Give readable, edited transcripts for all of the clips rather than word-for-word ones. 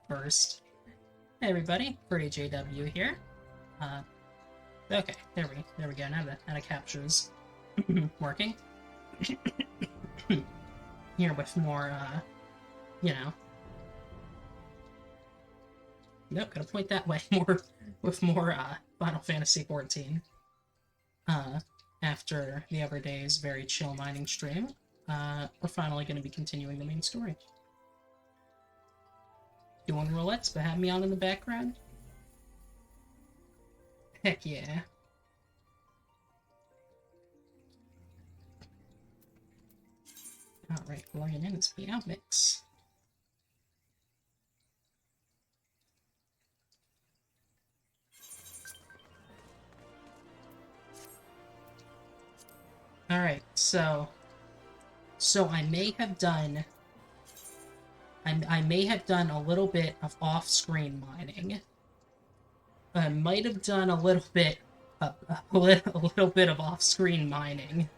First. Hey everybody, JW here. Okay, there we go. Now the capture's working. Here with more, you know. Nope, gotta point that way. With more Final Fantasy XIV. After the other day's very chill mining stream, we're finally gonna be continuing the main story. Doing roulettes, but have me on in the background? Heck yeah. Alright, logging in is the outmix. Alright, so I may have done a little bit of off-screen mining. I might have done a little bit of off-screen mining.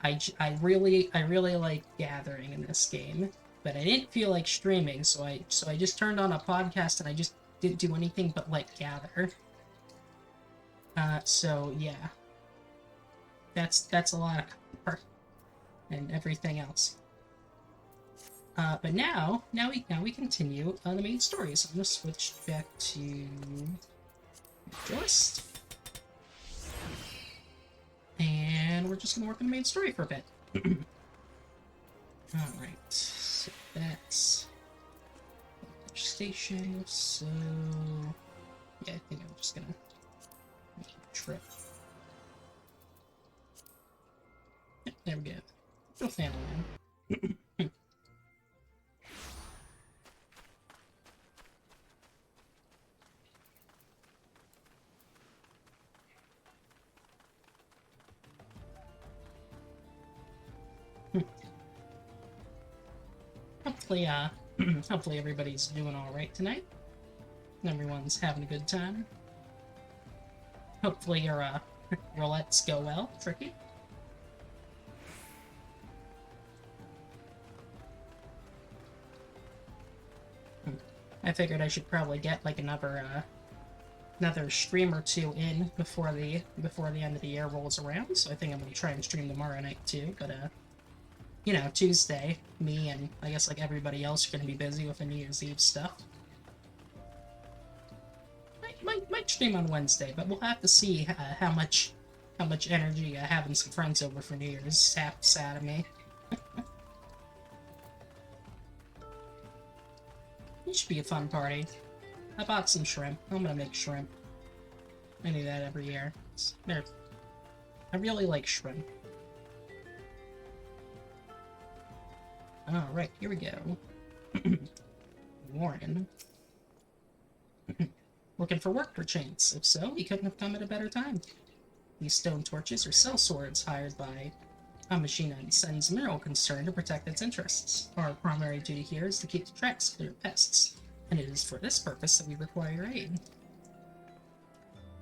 I really like gathering in this game, but I didn't feel like streaming, so I just turned on a podcast and I just didn't do anything but like gather. So yeah. That's a lot of copper and everything else. But now we continue on the main story. So I'm gonna switch back to list, and we're just gonna work on the main story for a bit. All right, so that's station. So yeah, I think I'm just gonna make a trip. Yep, there we go. Go family man. Hopefully everybody's doing alright tonight. Everyone's having a good time. Hopefully your roulettes go well, Tricky. I figured I should probably get like another stream or two in before the end of the year rolls around, so I think I'm gonna try and stream tomorrow night too, but you know, Tuesday, me and I guess like everybody else are gonna be busy with the New Year's Eve stuff. Might stream on Wednesday, but we'll have to see how much energy having some friends over for New Year's saps out of me. It should be a fun party. I bought some shrimp. I'm gonna make shrimp. I do that every year. I really like shrimp. Alright, here we go. Warren. Looking for work, perchance? If so, you couldn't have come at a better time. These stone torches are cell swords hired by a machine and sends mineral concern to protect its interests. Our primary duty here is to keep the tracks clear of pests, and it is for this purpose that we require your aid.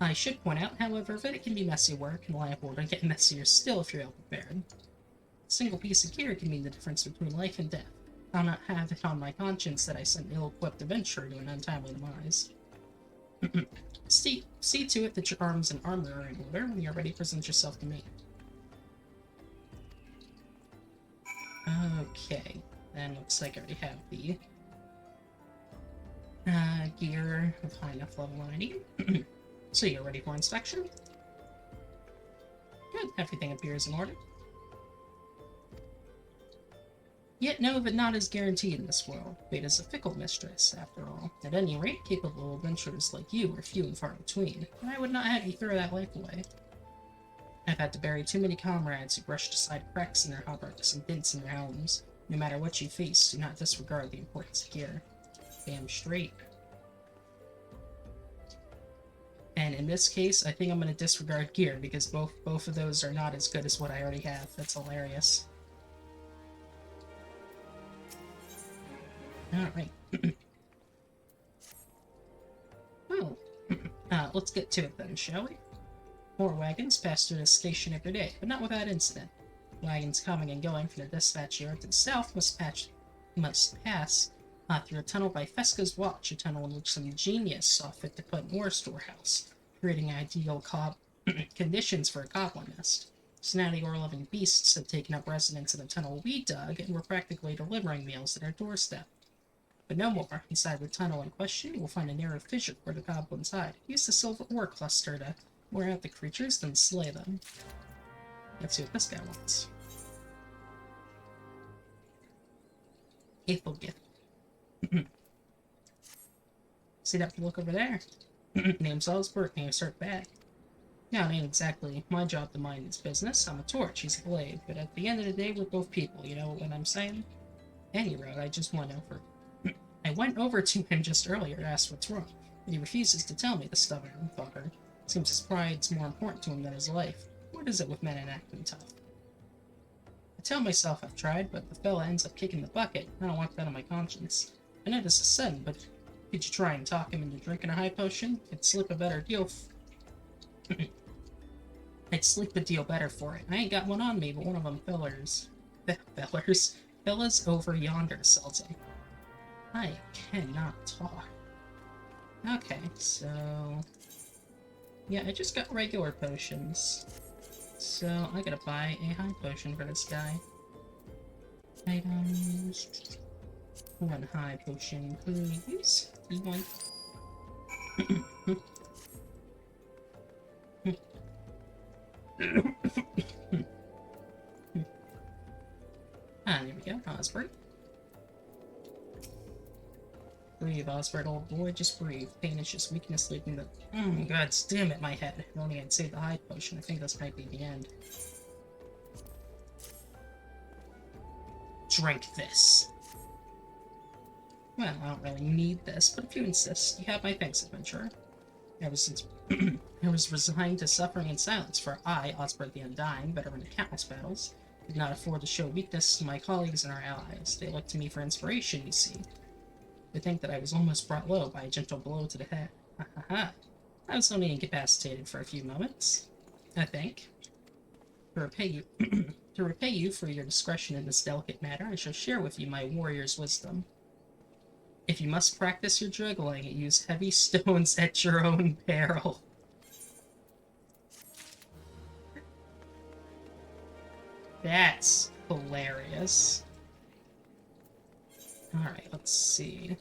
I should point out, however, that it can be messy work and liable to get messier still if you're ill-prepared. A single piece of gear can mean the difference between life and death. I'll not have it on my conscience that I sent an ill-equipped adventurer to an untimely demise. See to it that your arms and armor are in order. When you're ready, present yourself to me. Okay, then looks like I already have the gear of high enough level I need. So you're ready for inspection? Good, everything appears in order. Yet know that not is guaranteed in this world. Fate is a fickle mistress, after all. At any rate, capable adventurers like you are few and far between, and I would not have you throw that life away. I've had to bury too many comrades who brushed aside cracks in their hauberks and dents in their helms. No matter what you face, do not disregard the importance of gear. Damn straight. And in this case, I think I'm going to disregard gear, because both of those are not as good as what I already have. That's hilarious. Alright. Well, let's get to it then, shall we? More wagons pass through this station every day, but not without incident. Wagons coming and going from the dispatch yard to the south must pass through a tunnel by Fesca's watch, a tunnel in which some genius saw fit to put an ore storehouse, creating ideal conditions for a goblin nest. So now the ore-loving beasts have taken up residence in the tunnel we dug and were practically delivering meals at our doorstep. But no more. Inside the tunnel in question, you will find a narrow fissure where the goblins hide. Use the silver ore cluster to wear out the creatures, then slay them. Let's see what this guy wants. Faithful gift. See that look over there? Name's Osbert, and you start bad. Now, it ain't exactly my job to mind his business. I'm a torch, he's a blade, but at the end of the day, we're both people, you know what I'm saying? Anyway, I went over to him just earlier to ask what's wrong, but he refuses to tell me, the stubborn fucker. Seems his pride's more important to him than his life. What is it with men and acting tough? I tell myself I've tried, but the fella ends up kicking the bucket. I don't want that on my conscience. I know this is sudden, but could you try and talk him into drinking a high potion? I'd slip a better deal I'd sleep a deal better for it. I ain't got one on me, but one of them fellas over yonder sells them. I cannot talk. Okay, so... yeah, I just got regular potions. So, I gotta buy a high potion for this guy. Items... one high potion, please. E1. There we go, Osbert. Breathe, Osbert, old boy, just breathe. Pain is just weakness leaving the... God damn it, my head. If only I'd saved the high potion, I think this might be the end. Drink this. Well, I don't really need this, but if you insist, you have my thanks, adventurer. Ever since I was resigned to suffering in silence, for I, Osbert the Undying, veteran of countless battles, could not afford to show weakness to my colleagues and our allies. They looked to me for inspiration, you see. They think that I was almost brought low by a gentle blow to the head. Ha ha ha. I was only incapacitated for a few moments, I think. To repay you for your discretion in this delicate matter, I shall share with you my warrior's wisdom. If you must practice your juggling, use heavy stones at your own peril. That's hilarious. Alright, let's see.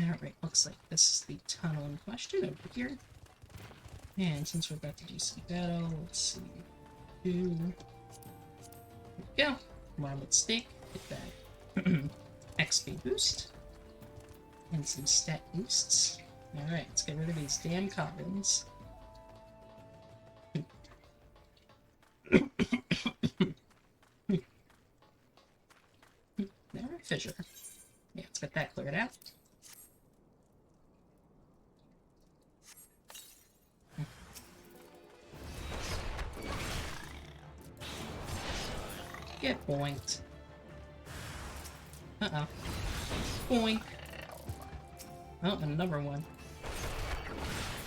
Alright, looks like this is the tunnel in question over here. And since we're about to do some battle, let's see. Here we go. Marmot steak. Get that XP boost. And some stat boosts. Alright, let's get rid of these damn goblins. Alright, fissure. Yeah, let's get that cleared out. Get boinked. Uh-oh. Boink. Oh, another one.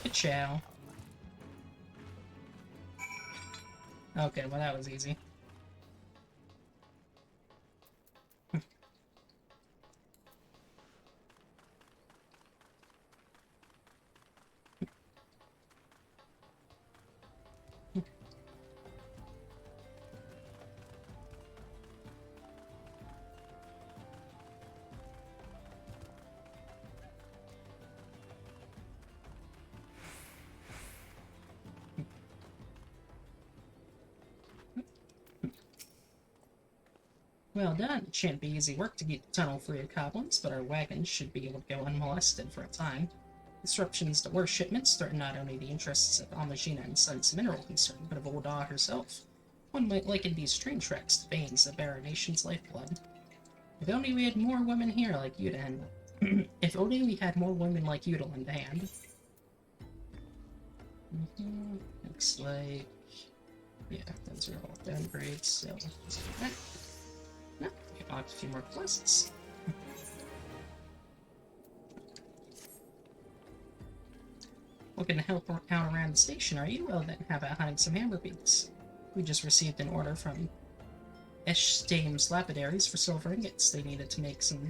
Ka-chow. Okay, well that was easy. Well done. It shan't be easy work to keep the tunnel free of goblins, but our wagons should be able to go unmolested for a time. Disruptions to ore shipments threaten not only the interests of Almagina and Sun's mineral concern, but of ul'dah herself. One might liken these train tracks to veins that bear our nation's lifeblood. If only we had more women here like you to handle. If only we had more women like you to lend a hand. Looks like... yeah, those are all downgrades, so let's do that. No, we can unlock a few more quests. Looking to help out around the station, are you? Well then, how about hunting some hammer beats? We just received an order from Eshtame's lapidaries for silver ingots. They needed to make some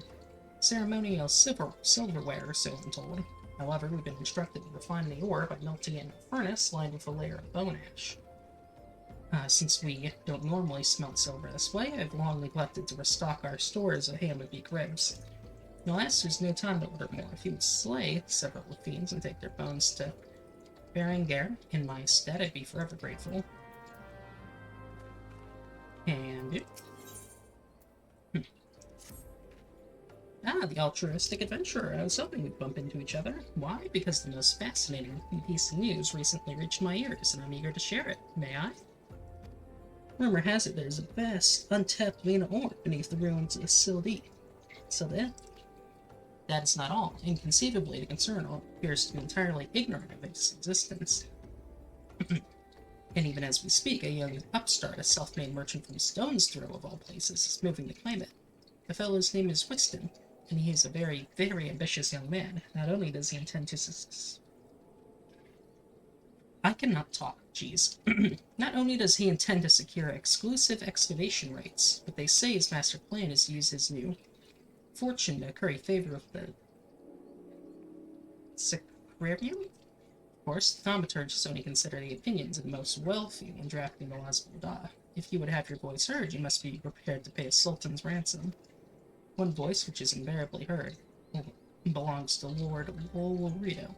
ceremonial silverware, so I'm told. However, we've been instructed to refine the ore by melting it in a furnace lined with a layer of bone ash. Since we don't normally smelt silver this way, I've long neglected to restock our stores of ham and beef ribs. Alas, there's no time to order more. If you would slay several of the fiends and take their bones to Berengar in my stead, I'd be forever grateful. And the altruistic adventurer. I was hoping we'd bump into each other. Why? Because the most fascinating piece of news recently reached my ears, and I'm eager to share it. May I? Rumor has it there's a vast, untapped vein of ore beneath the ruins of the Sildee. So that is not all. Inconceivably, the concern appears to be entirely ignorant of its existence. And even as we speak, a young upstart, a self-made merchant from Stone's Throw, of all places, is moving to claim it. The fellow's name is Whiston, and he is a very, very ambitious young man. Not only does he intend to I cannot talk, jeez. Not only does he intend to secure exclusive excavation rights, but they say his master plan is to use his new fortune to curry favor with the Sacrarium? Of course, the thaumaturgists only consider the opinions of the most wealthy when drafting the laws of ul'dah. If you would have your voice heard, you must be prepared to pay a sultan's ransom. One voice, which is invariably heard, belongs to Lord Wolrito.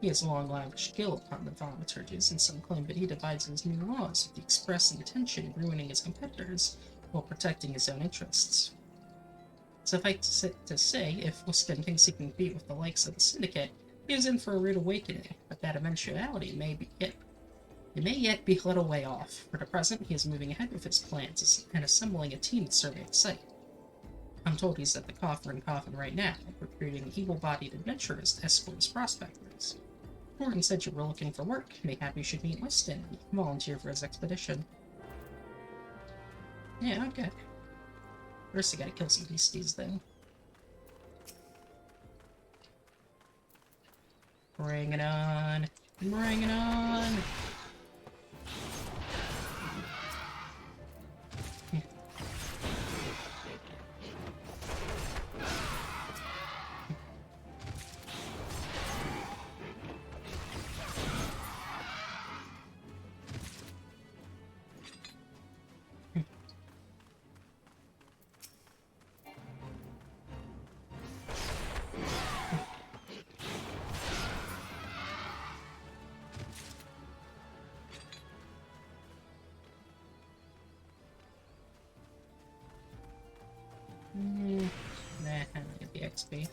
He has long lavished skill upon the thaumaturges, and some claim that he devises new laws with the express intention of ruining his competitors while protecting his own interests. Suffice to say, if Whiston thinks he can compete with the likes of the Syndicate, he is in for a rude awakening, but that eventuality may yet be a little way off. For the present, he is moving ahead with his plans and assembling a team to survey the site. I'm told he's at the Coffin right now, recruiting able-bodied adventurers to escort his prospectors. Morgan said you were looking for work. Mayhap you should meet Whiston and volunteer for his expedition. Yeah, okay. First I gotta kill some beasties, though. Bring it on! Bring it on! Nah, I don't get the XP.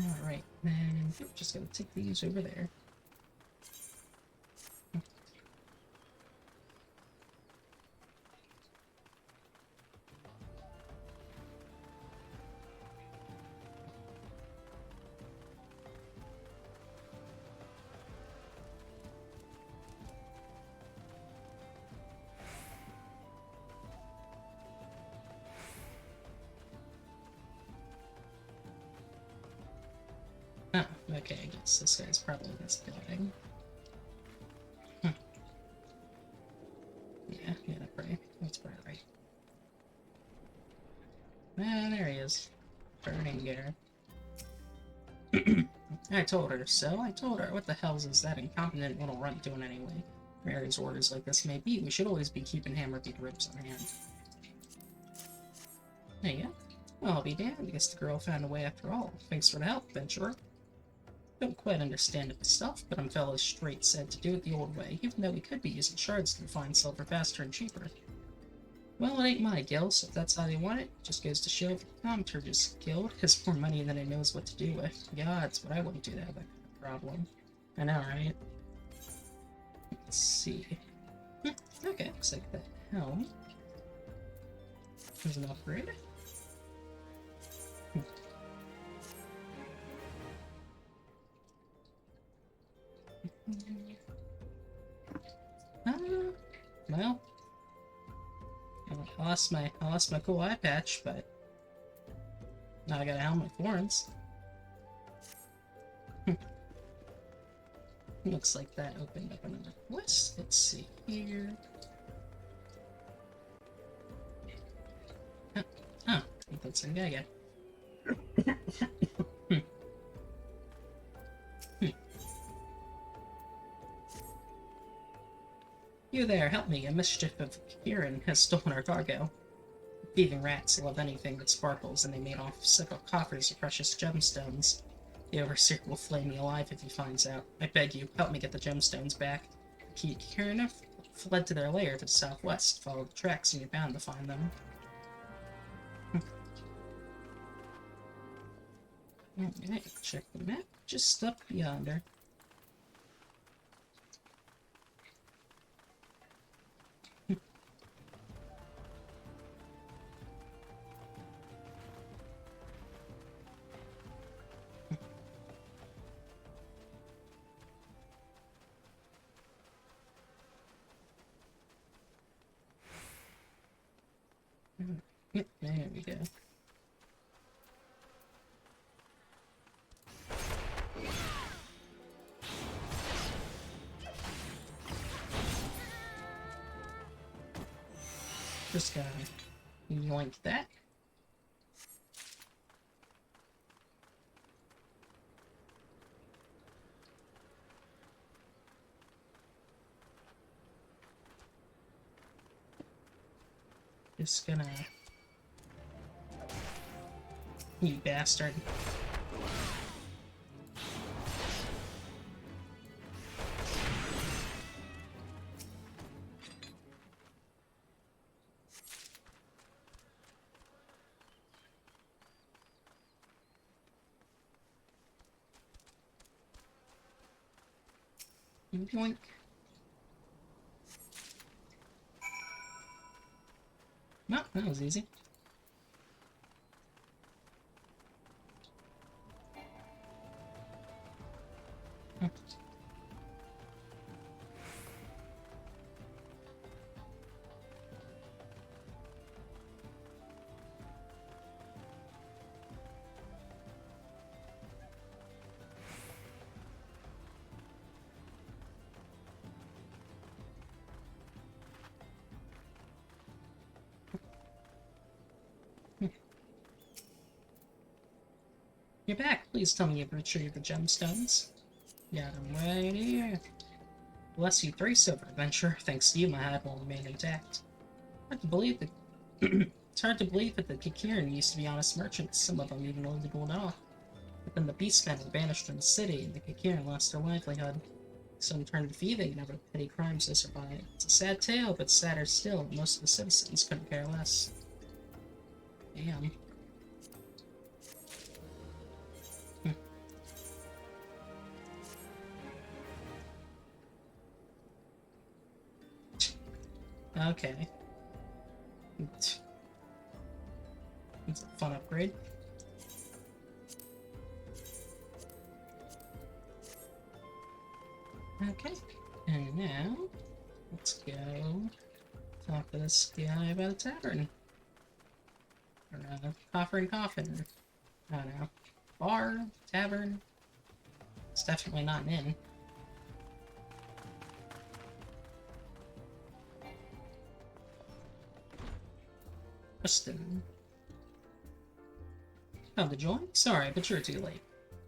Alright, then we're just gonna take these over there. Oh, okay, I guess this guy's probably in this building. Yeah, that's probably right. Ah, there he is. Berengar. I told her so. I told her. What the hell is that incompetent little runt doing anyway? Mary's orders like this may be, we should always be keeping hammer-beat ribs on hand. There you go. Well, I'll be damned. I guess the girl found a way after all. Thanks for the help, adventurer. Don't quite understand it myself, but I'm fellows straight said to do it the old way, even though we could be using shards to find silver faster and cheaper. Well, it ain't my guild, so if that's how they want it, just goes to show the Thaumaturgist Guild has more money than it knows what to do with. Gods, but I wouldn't do that. problem. I know, right? Let's see. Okay, looks like the helm is an upgrade. Well, I lost my cool eye patch, but now I got a helmet with horns. Looks like that opened up another quest. Let's see here. Oh, that's a guy. You there, help me. A mischief of Kieran has stolen our cargo. Thieving rats love anything that sparkles, and they made off several coffers of precious gemstones. The Overseer will flay me alive if he finds out. I beg you, help me get the gemstones back. Kieran fled to their lair to the southwest. Follow the tracks and you're bound to find them. Alright, check the map. Just up yonder. Yep, there we go. Just gotta yoink that. Just gonna... You bastard. Yoink. No, that was easy. You're back. Please tell me you've retrieved the gemstones. Got them right here. Bless you, thrice over, adventure. Thanks to you, my hide will remain intact. Hard to believe that it's hard to believe that the Kikiran used to be honest merchants. Some of them even illegal at all. But then the beastmen were banished from the city, and the Kikiran lost their livelihood. Some turned to thieving and other petty crimes to survive. It's a sad tale, but sadder still, most of the citizens couldn't care less. Damn. Okay. It's a fun upgrade. Okay. And now, let's go talk to this guy about a tavern. Or coffer and coffin. I don't know. Bar? Tavern? It's definitely not an inn. Preston. Come to join? Sorry, but you're too late.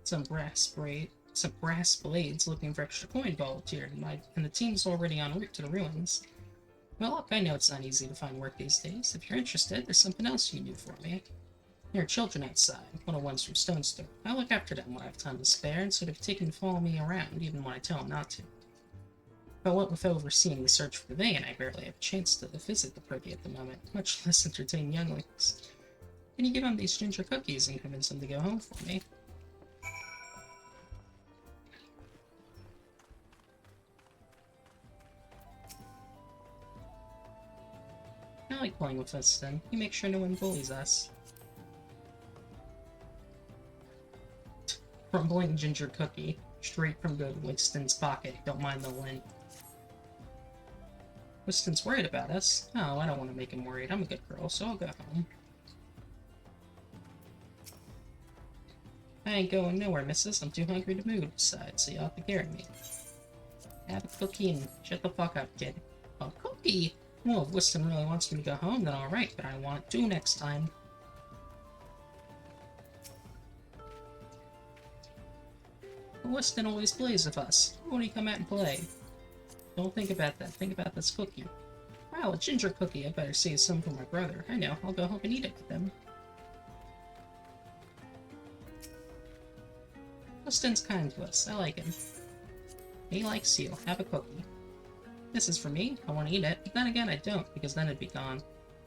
Some brass blades looking for extra coin volunteered, and the team's already en route to the ruins. Well, look, I know it's not easy to find work these days. If you're interested, there's something else you can do for me. There are children outside, little ones from Stone's Throw. I look after them when I have time to spare, and so they've taken to follow me around, even when I tell them not to. But what with overseeing the search for the vein, I barely have a chance to visit the privy at the moment, much less entertain younglings. Can you give them these ginger cookies and convince them to go home for me? like playing with us, then. You make sure no one bullies us. Crumbling ginger cookie. Straight from good Winston's pocket. Don't mind the lint. Winston's worried about us. Oh, I don't want to make him worried. I'm a good girl, so I'll go home. I ain't going nowhere, missus. I'm too hungry to move aside, so you'll have to carry me. Have a cookie and shut the fuck up, kid. A cookie? Well, if Winston really wants me to go home, then alright, but I want to next time. Winston always plays with us. Why won't he come out and play? Don't think about that. Think about this cookie. Wow, a ginger cookie. I better save some for my brother. I know. I'll go home and eat it with him. Winston's kind to us. I like him. He likes you. Have a cookie. This is for me. I want to eat it. But then again, I don't, because then it'd be gone.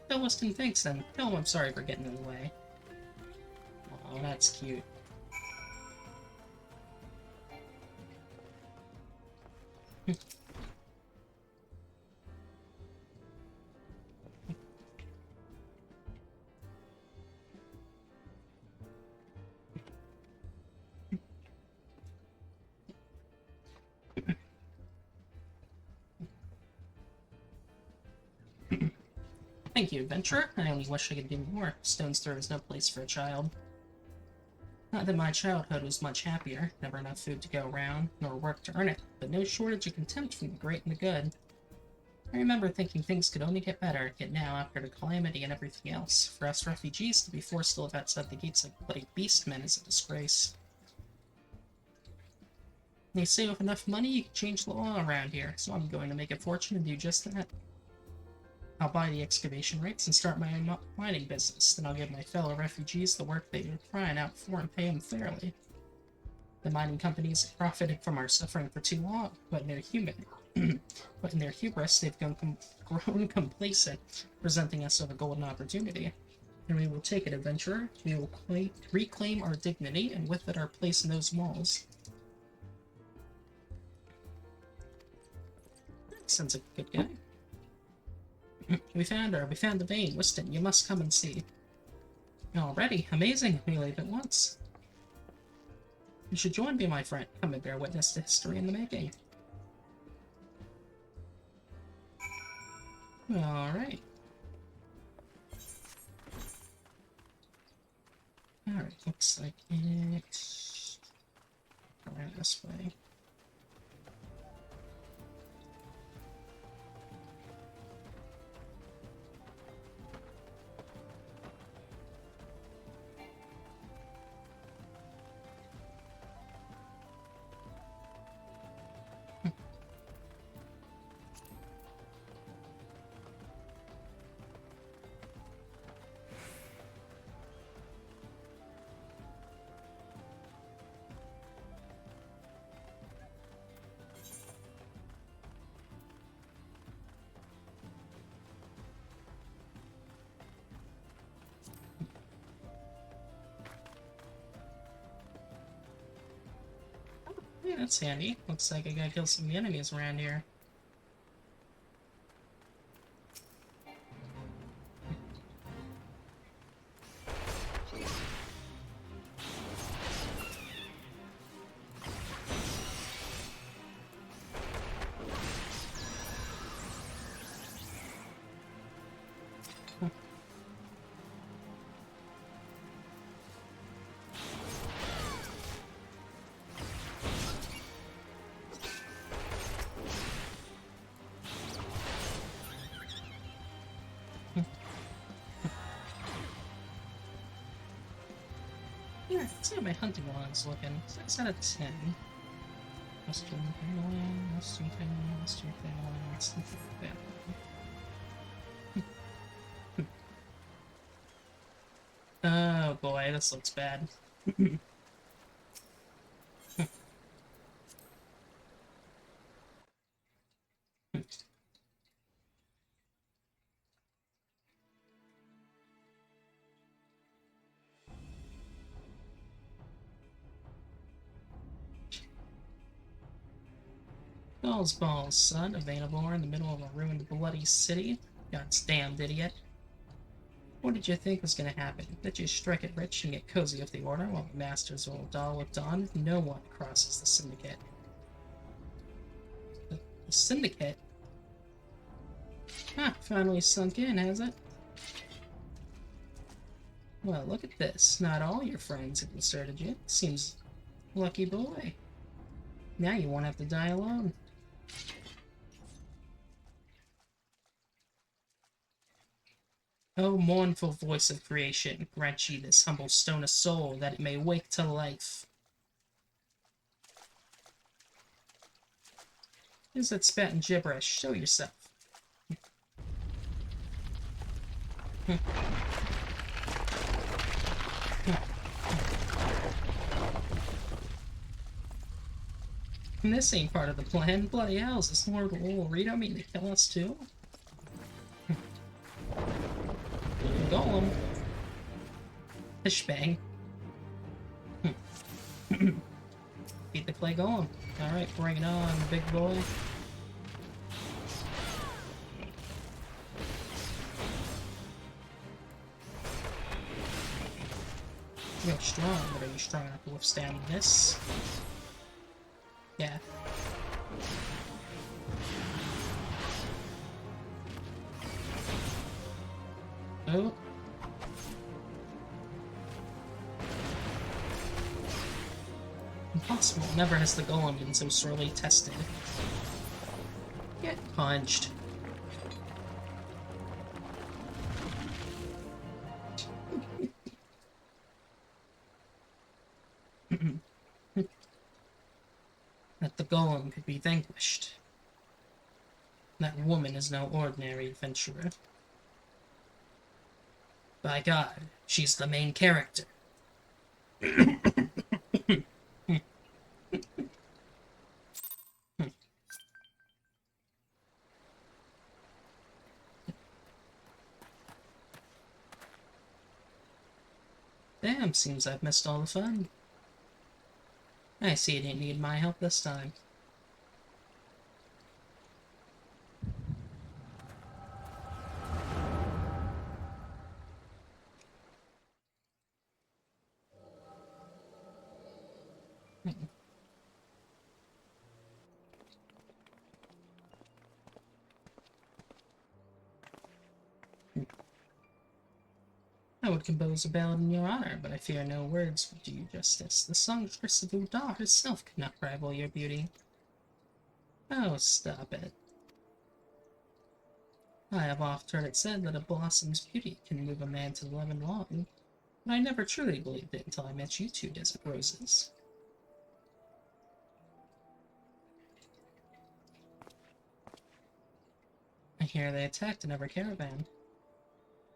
Tell Winston thanks then. Tell him I'm sorry for getting in the way. Oh, that's cute. Thank you, adventurer. I only wish I could do more. Stone's Throw is no place for a child. Not that my childhood was much happier. Never enough food to go around, nor work to earn it, but no shortage of contempt from the great and the good. I remember thinking things could only get better, yet now, after the calamity and everything else, for us refugees to be forced to live outside the gates like bloody beastmen is a disgrace. They say with enough money you can change the law around here, so I'm going to make a fortune and do just that. I'll buy the excavation rights and start my own mining business. Then I'll give my fellow refugees the work they've been crying out for and pay them fairly. The mining companies have profited from our suffering for too long, but in their hubris, they've grown complacent, presenting us with a golden opportunity. And we will take it, adventurer. We will reclaim our dignity, and with it our place in those walls. Sounds like a good guy. We found her. We found the vein. Winston, you must come and see. Already? Amazing. We leave at once. You should join me, my friend. Come and bear witness to history in the making. Alright. Alright, looks like it... around this way. Yeah, that's handy. Looks like I gotta kill some of the enemies around here. Yeah, let's see how my hunting log's looking. 6 out of 10. Western Family, Western Family, Western Family, Western Family. Oh boy, this looks bad. Balls, son. A vain of war in the middle of a ruined, bloody city. God's damned idiot. What did you think was going to happen? That you strike it rich and get cozy with the order while the masters of ul'dah looked on? No one crosses the syndicate. The syndicate? Huh, finally sunk in, has it? Well, look at this. Not all your friends have deserted you. Seems lucky boy. Now you won't have to die alone. O mournful voice of creation, grant ye this humble stone a soul, that it may wake to life. Who's that spouting gibberish? Show yourself. And this ain't part of the plan. Bloody hell, is this Lord Rito mean to kill us too? Golem. Fishbang. Beat the clay golem. Alright, bring it on, big boy. You're strong, but are you strong enough to withstand this? Yeah. Oh. Impossible. Never has the golem been so sorely tested. Get punched. That the golem could be vanquished. That woman is no ordinary adventurer. By God, she's the main character. Damn, seems I've missed all the fun. I see you didn't need my help this time. I would compose a ballad in your honor, but I fear no words would do you justice. The songstress of ul'dah herself could not rival your beauty. Oh, stop it. I have oft heard it said that a blossom's beauty can move a man to love and long, but I never truly believed it until I met you two desert roses. I hear they attacked another caravan.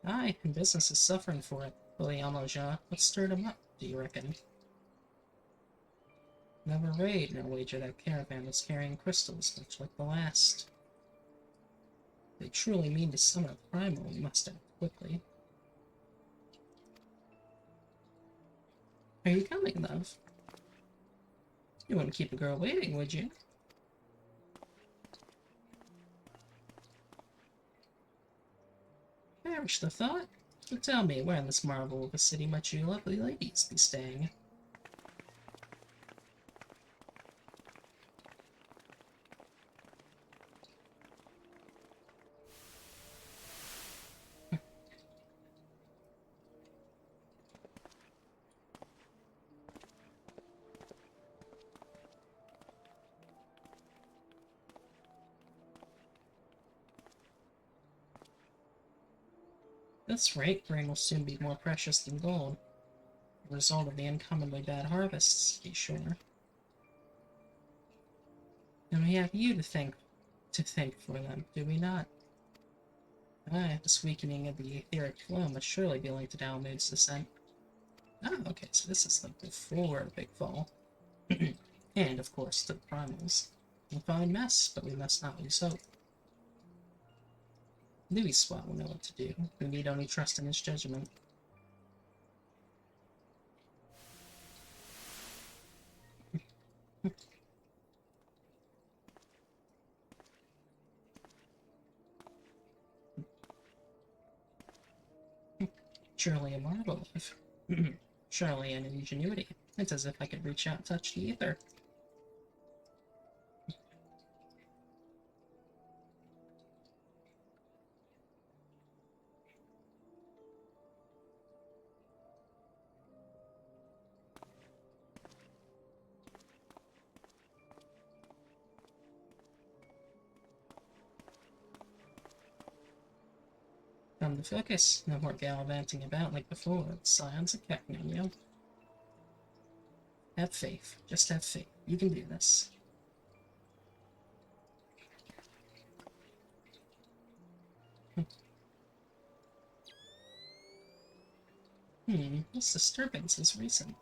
Aye, and business is suffering for it. Billy Almoja, what stirred him up, do you reckon? Never raid nor wager that caravan was carrying crystals, much like the last. If they truly mean to summon a primal, we must act quickly. Are you coming, love? You wouldn't keep a girl waiting, would you? Perish the thought. So tell me, where in this marvel of a city might you lovely ladies be staying? That's right, grain will soon be more precious than gold. The result of the uncommonly bad harvests, to be sure. And we have you to thank for them, do we not? Aye, this weakening of the etheric flow must surely be linked to Dalmood's descent. Ah, okay, so this is like before the big fall. And, of course, the primals. A fine mess, but we must not lose hope. Louis Swat will know what to do. We need only trust in his judgment. Surely a marvel of surely an ingenuity. It's as if I could reach out and touch the ether. Come to focus. No more gallivanting about like before. Scions are counting on you. Have faith. Just have faith. You can do this. This disturbance is recent.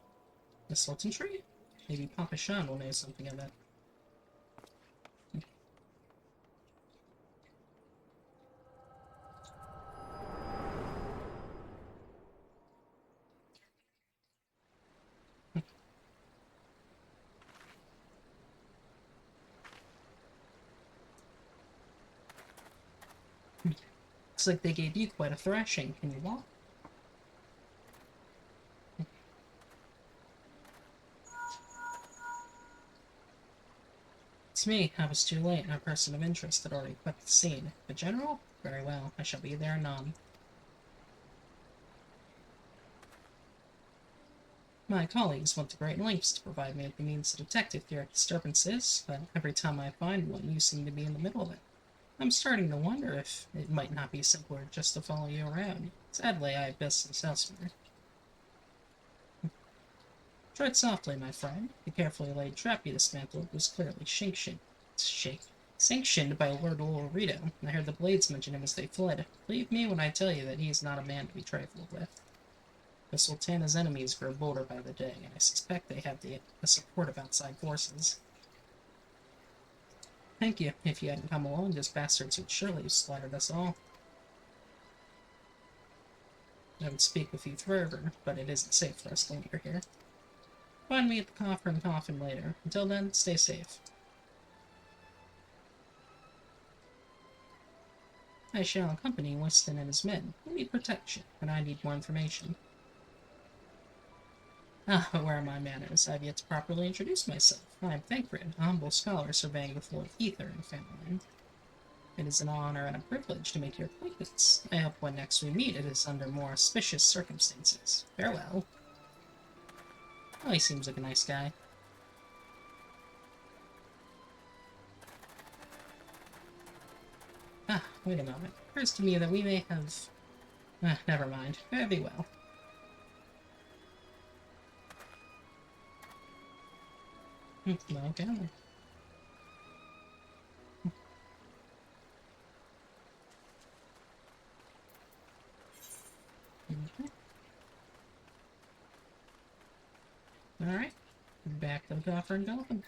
The Sultan tree? Maybe Papa Shan will know something of it. Looks like they gave you quite a thrashing. Can you walk? It's me. I was too late. Our person of interest had already quit the scene. The general? Very well. I shall be there anon. My colleagues went to great lengths to provide me with the means to detect if there are disturbances, but every time I find one, you seem to be in the middle of it. I'm starting to wonder if it might not be simpler just to follow you around. Sadly, I have business elsewhere. Tread softly, my friend. The carefully laid trap you dismantled was clearly sanctioned by Lord Ul'dah. I heard the Blades mention him as they fled. Believe me when I tell you that he is not a man to be trifled with. The Sultana's enemies grow bolder by the day, and I suspect they have the support of outside forces. Thank you. If you hadn't come along, those bastards would surely have slaughtered us all. I would speak with you forever, but it isn't safe for us to linger here. Find me at the coffer and coffin later. Until then, stay safe. I shall accompany Winston and his men. We need protection, and I need more information. But where are my manners? I have yet to properly introduce myself. I am Thancred, a humble scholar surveying the floor of ether in Family. It is an honor and a privilege to make your acquaintance. I hope when next we meet it is under more auspicious circumstances. Farewell. Well, he seems like a nice guy. Wait a moment. It occurs to me that we may have... never mind. Fare thee well. Okay. Alright. Back to the coffer and coffin.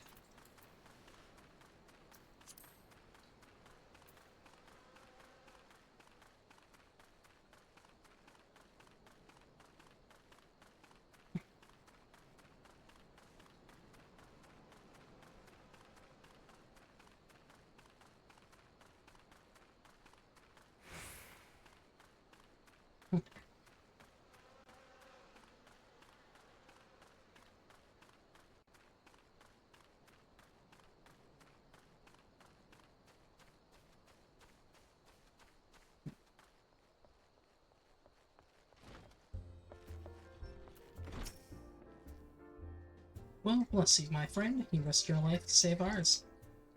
Well, bless you, my friend. You risked your life to save ours.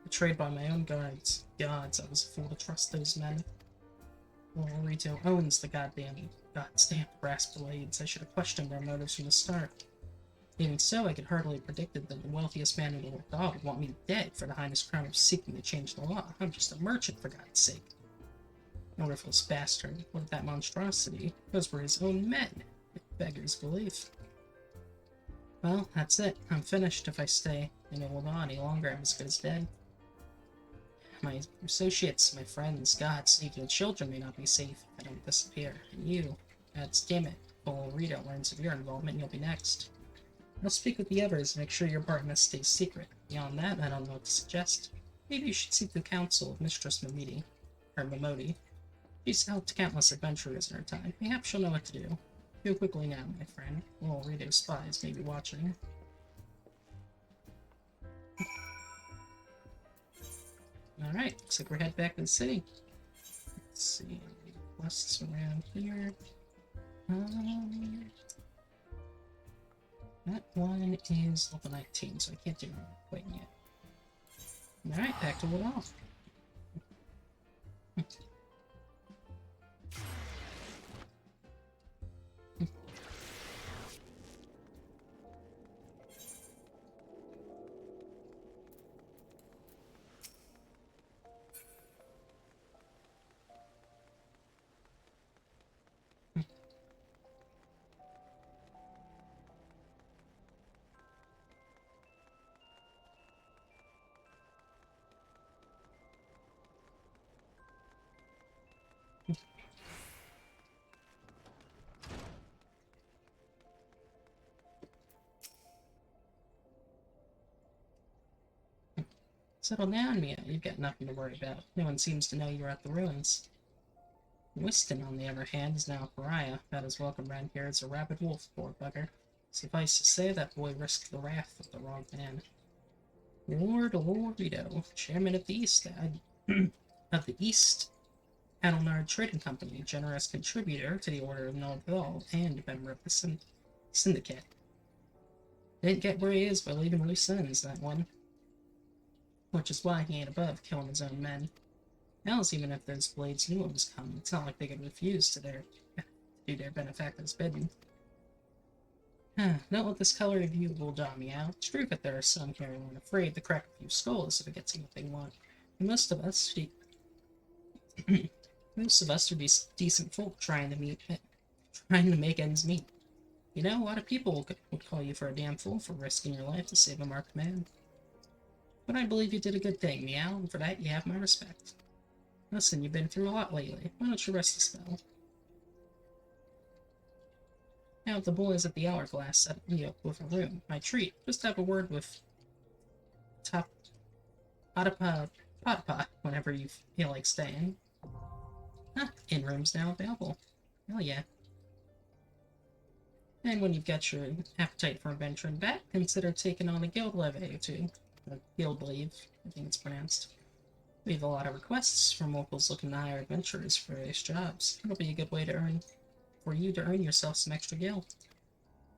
Betrayed by my own guards. Gods, I was a fool to trust those men. Well, Rito owns the goddamn brass blades. I should have questioned their motives from the start. Even so, I could hardly have predicted that the wealthiest man in the ul'dah would want me dead for the highness crown of seeking to change the law. I'm just a merchant, for God's sake. No worthless bastard. What of that monstrosity? Those were his own men. It beggars belief. Well, that's it. I'm finished. If I stay in ul'dah any longer, I'm as good as dead. My associates, my friends, gods, even the children may not be safe if I don't disappear. And you, that's damn it. Ul'dah learns of your involvement, and you'll be next. I'll speak with the others and make sure your part in this stays secret. Beyond that, I don't know what to suggest. Maybe you should seek the counsel of Mistress Mamidi. She's helped countless adventurers in her time. Perhaps she'll know what to do. Go quickly now, my friend. All radio spies may be watching. Alright, looks like we're headed back to the city. Let's see, quests around here. That one is level 19, so I can't do it quite yet. Alright, back to ul'dah. Settle down, Mia. You've got nothing to worry about. No one seems to know you're at the ruins. Whiston, on the other hand, is now a pariah. About as welcome around here as a rabid wolf, poor bugger. Suffice to say, that boy risked the wrath of the wrong man. Lord Rito, chairman of the East, of the East Adelnard Trading Company, generous contributor to the Order of Noel, and a member of the Syndicate. Didn't get where he is by leaving loose ends, that one. Which is why he ain't above killing his own men. Else, even if those blades knew it was coming, it's not like they could refuse to do their benefactor's bidding. Don't let this color of you ul'dah me out. It's true that there are some here who aren't afraid to crack a few skulls if it gets what they want. And most of us are decent folk trying to make ends meet. You know, a lot of people would call you for a damn fool for risking your life to save a marked man. But I believe you did a good thing, Meow, and for that you have my respect. Listen, you've been through a lot lately. Why don't you rest a spell? Now, if the boys at the Hourglass set me up with a room, my treat, just have a word with Potapa whenever you feel like staying. In rooms now available. Hell yeah. And when you've got your appetite for adventuring back, consider taking on a guild levy or two. A guild leave, I think it's pronounced. We have a lot of requests from locals looking to hire adventurers for various jobs. It'll be a good way for you to earn yourself some extra gil.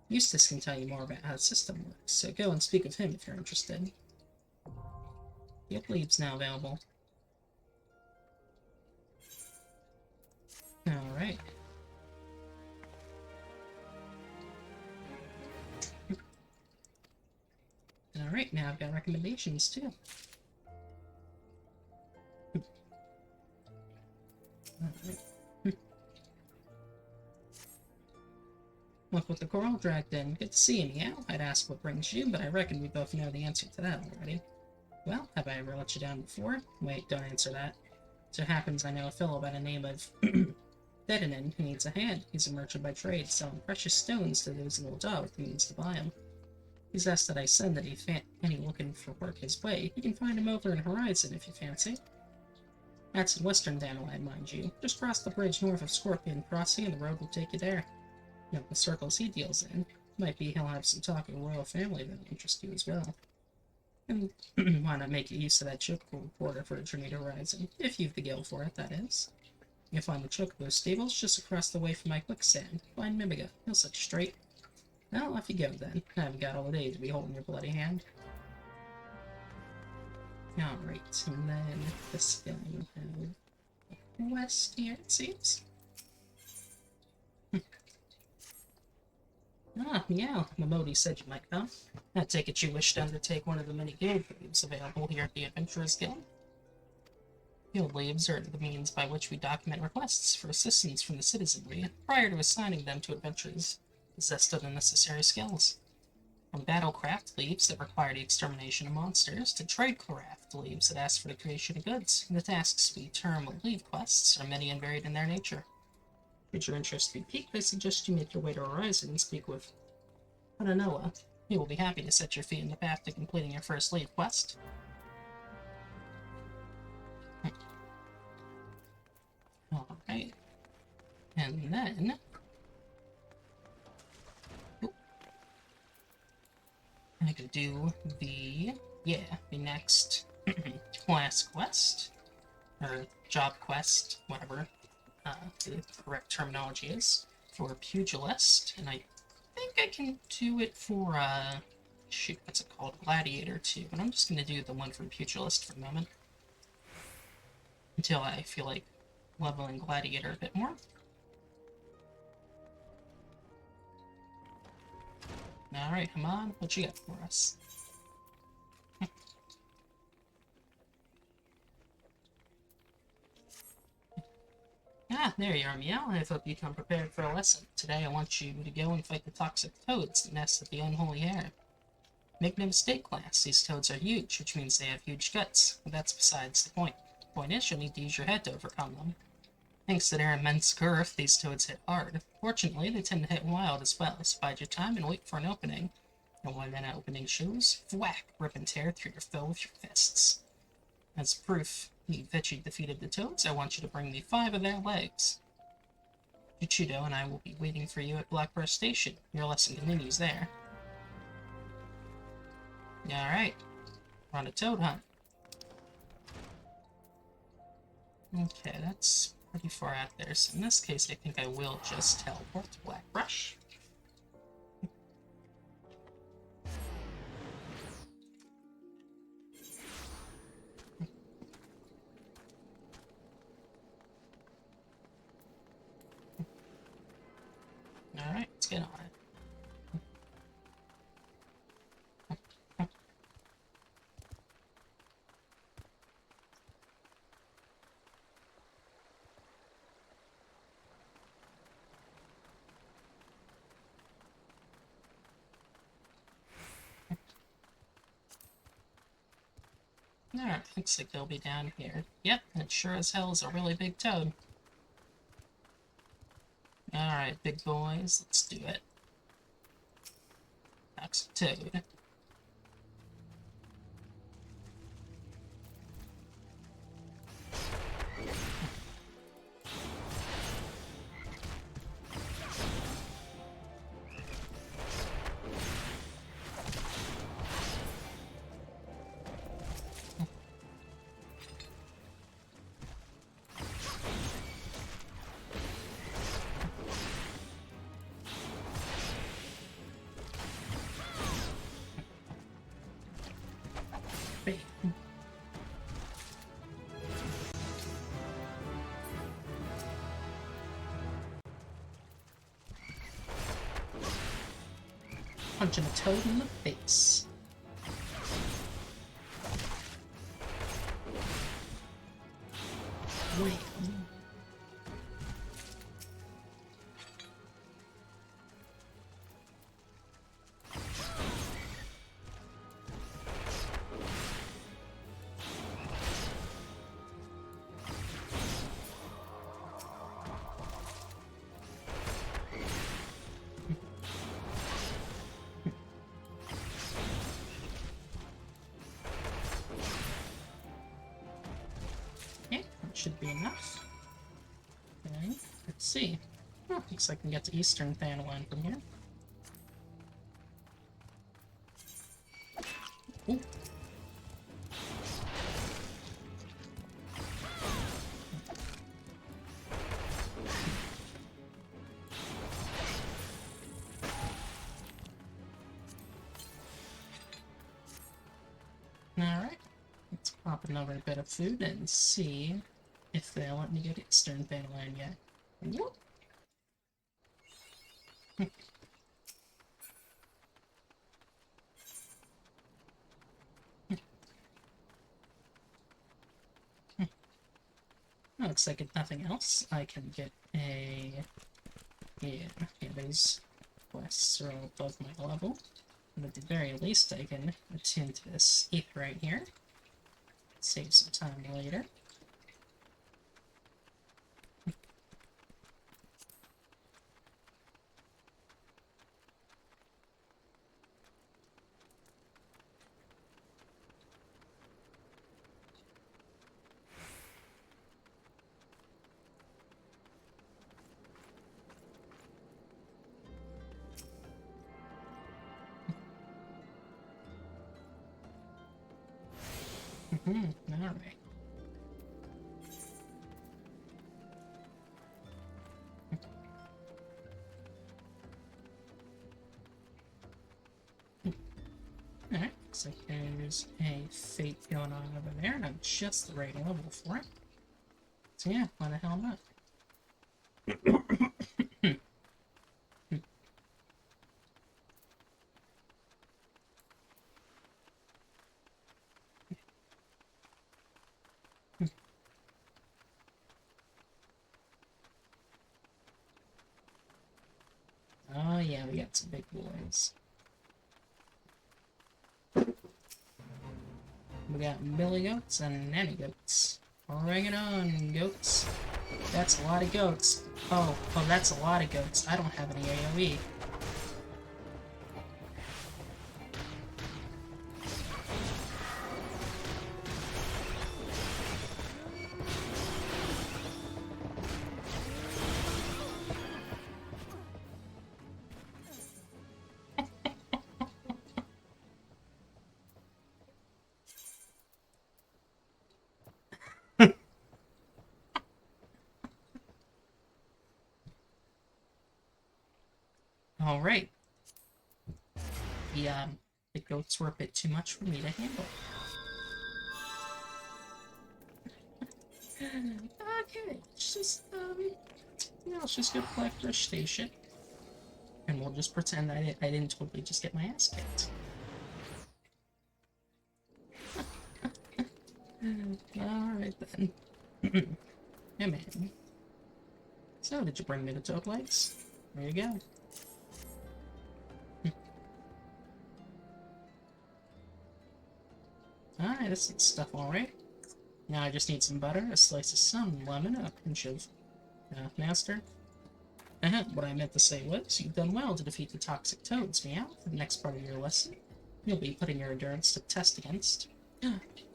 Eustace can tell you more about how the system works, so go and speak with him if you're interested. Guild leave's now available. Alright. Alright, now I've got recommendations too. Alright. Look what the coral dragged in. Good to see you, Meow. I'd ask what brings you, but I reckon we both know the answer to that already. Well, have I ever let you down before? Wait, don't answer that. So it happens I know a fellow by the name of Dedinen who needs a hand. He's a merchant by trade, selling precious stones to those in ul'dah with the means to buy them. He's asked that I send any looking for work his way. You can find him over in Horizon if you fancy. That's in western Dandelion, mind you. Just cross the bridge north of Scorpion Crossing and the road will take you there. You know, the circles he deals in. Might be he'll have some talk of the royal family that'll interest you as well. And why not make use of that chocobo reporter for a journey to Horizon, if you've the gil for it, that is. You'll find the chocobo stables just across the way from my quicksand. Find Mimiga, he'll set you straight. Well, off you go then. I haven't got all day to be holding your bloody hand. Alright, and then this guy will have west here, it seems. Meow. Mamodi said you might come. I take it you wish to undertake one of the many guild leaves available here at the Adventurers Guild. Guild leaves are the means by which we document requests for assistance from the citizenry prior to assigning them to adventurers possessed of the necessary skills. From battlecraft leaves that require the extermination of monsters to tradecraft leaves that ask for the creation of goods, the tasks we term leave quests are many and varied in their nature. Should your interest be piqued, I suggest you make your way to Horizon and speak with Hananoa. He will be happy to set your feet in the path to completing your first leave quest. Alright. And then I can do the next class quest, or job quest, whatever the correct terminology is, for Pugilist, and I think I can do it for, shoot, what's it called? Gladiator too, but I'm just gonna do the one for Pugilist for the moment, until I feel like leveling Gladiator a bit more. Alright, come on, what you got for us? Ah, there you are, Meow. I hope you come prepared for a lesson. Today I want you to go and fight the toxic toads that nest at the unholy hair. Make no mistake, class, these toads are huge, which means they have huge guts, but that's besides the point. The point is, you'll need to use your head to overcome them. Thanks to their immense girth, these toads hit hard. Fortunately, they tend to hit wild as well, so bide your time and wait for an opening. And when that opening shows, thwack, rip and tear through your foe with your fists. As proof that you defeated the toads, I want you to bring me 5 of their legs. Juchido and I will be waiting for you at Blackbird Station. Your lesson continues there. Alright, we're on a toad hunt. Okay, that's pretty far out there, so in this case I think I will just teleport to Blackbrush. Alright, let's get on it. Alright, looks like they'll be down here. Yep, it sure as hell is a really big toad. Alright, big boys, let's do it. Toxic toad. Punching a toad in the face. Wham. Should be enough. Okay, let's see. Oh, looks like we can get to Eastern Thanaline from here. Ooh. Alright, let's pop another bit of food and see if they'll let me get Eastern Thanaline yet. Whoop. Looks like if nothing else, I can get a... Yeah, these quests are all above my level. But at the very least, I can attend to this ETH right here. Save some time later. Alright. Alright, looks like there's a fate going on over there, and I'm just the right level for it. So yeah, why the hell not? Oh yeah, we got some big boys. We got billy goats and nanny goats. Bring it on, goats. That's a lot of goats. Oh, that's a lot of goats. I don't have any AoE. Alright. The goats were a bit too much for me to handle. Okay, let's just go to Blackbrush Station. And we'll just pretend I didn't totally just get my ass kicked. Alright then. Yeah, man. So, did you bring me the toad legs? There you go. Alright, this is stuff alright. Now I just need some butter, a slice of some lemon, a pinch of master. What I meant to say was, you've done well to defeat the toxic toads, meow. For the next part of your lesson, you'll be putting your endurance to test against.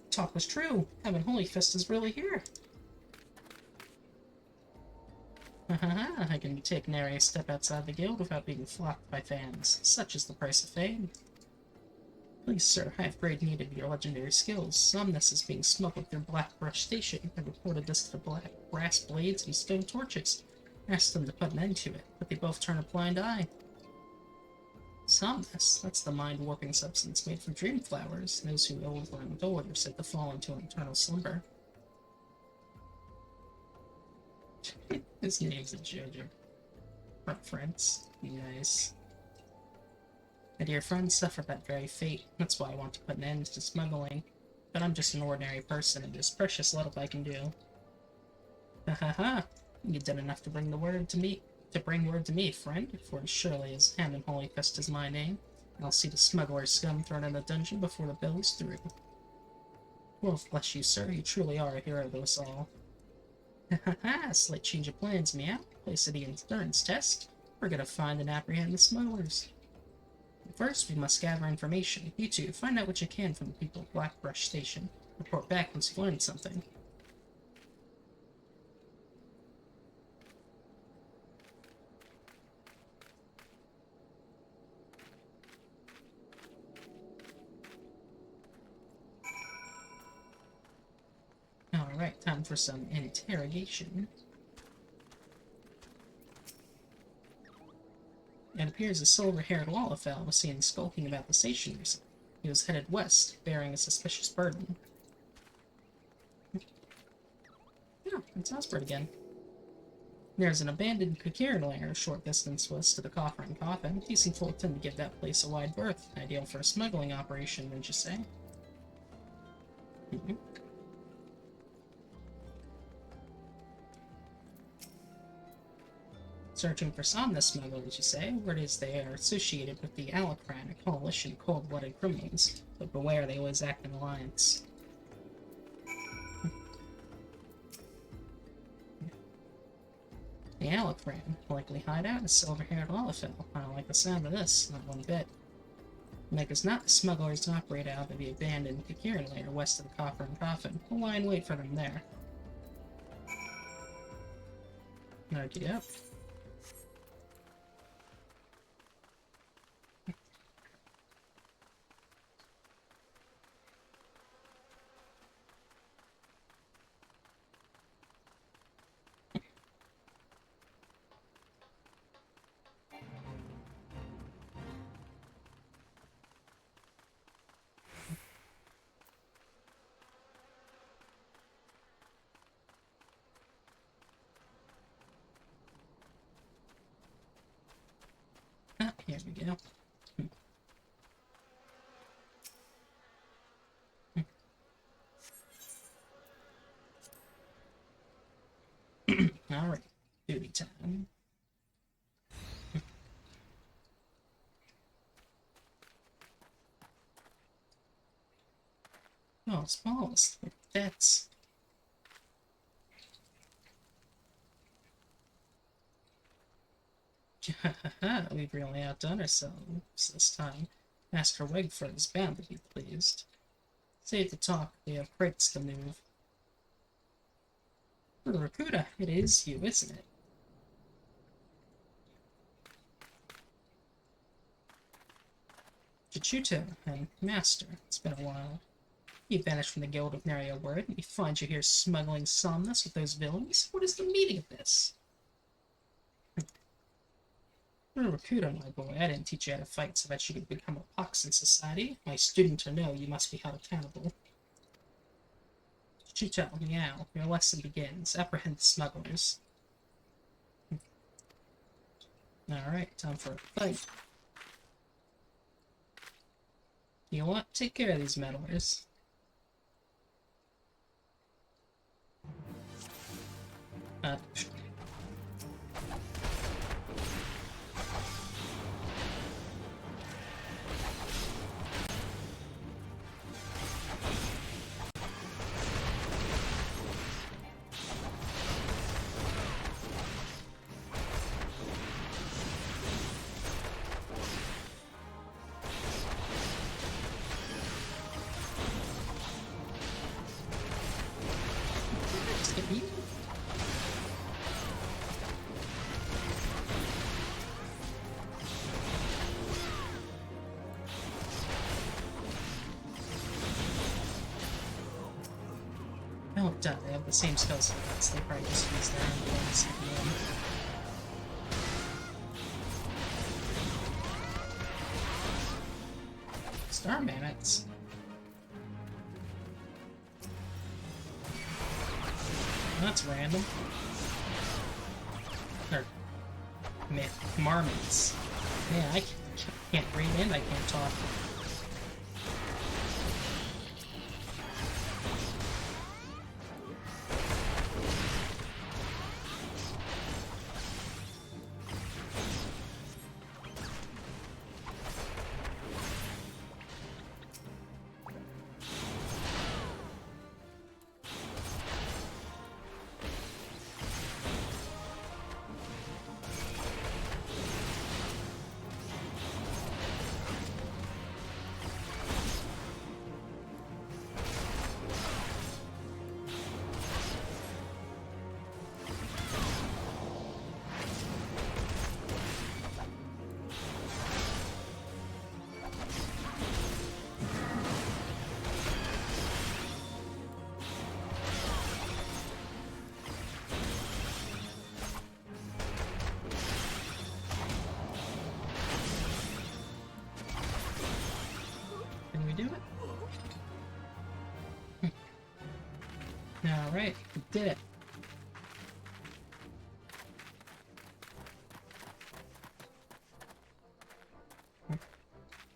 Talk was true. Heaven Holy Fist is really here. I can take nary a step outside the guild without being flocked by fans. Such is the price of fame. Please, sir, I have great need of your legendary skills. Somnus is being smuggled through Blackbrush Station. I reported this to the black brass blades and stone torches. Asked them to put an end to it, but they both turn a blind eye. Somnus? That's the mind-warping substance made from dream flowers. Those who indulge are said to fall into an eternal slumber. His name's a JoJo reference. Nice. My dear friend suffered that very fate. That's why I want to put an end to smuggling. But I'm just an ordinary person, and there's precious little I can do. Ha! You did enough to bring word to me, friend, for surely as Hand and Holy Fist is my name, and I'll see the smuggler's scum thrown in the dungeon before the bill is through. Well, bless you, sir, you truly are a hero to us all. Ha! Slight change of plans, meow. Place of the endurance test. We're gonna find and apprehend the smugglers. First, we must gather information. You two, find out what you can from the people of Blackbrush Station. Report back once you learned something. Alright, time for some interrogation. It appears a silver-haired Wallafell was seen skulking about the station recently. He was headed west, bearing a suspicious burden. Yeah, it's Osbert again. There's an abandoned Kakiran lair a short distance west of the Coffer and Coffin. Decent folk tend to give that place a wide berth. Ideal for a smuggling operation, wouldn't you say? Searching for Somnus smugglers, you say? Word is they are associated with the Alacran, a coalition of cold-blooded criminals, but beware, they always act in alliance. The Alacran, likely hideout in a silver-haired Wallafell. I don't like the sound of this, not one bit. Because not the smugglers operate out of the abandoned Kakiran lair west of the Coffer and Coffin. We'll lie and wait for them there. Okey up. go. Alright, duty time. Oh, smallest. That's... We've really outdone ourselves this time. Master Wigford is bound to be pleased. Save the talk, we have crates to move. Rakuda, it is you, isn't it? Chichuto and Master, it's been a while. You vanished from the Guild of Nary a word, and we find you here smuggling somnus with those villains. What is the meaning of this? Rakuda, my boy, I didn't teach you how to fight so that you could become a pox in society. My student to know, you must be held accountable. Chichuto, meow, your lesson begins. Apprehend the smugglers. Alright, time for a fight. You know what? Take care of these meddlers. Oh, duh, they have the same skill sets. They probably just use their own ones. Star Mammoths. That's random. Or marmots. Yeah, I can't read and I can't talk. Alright, we did it.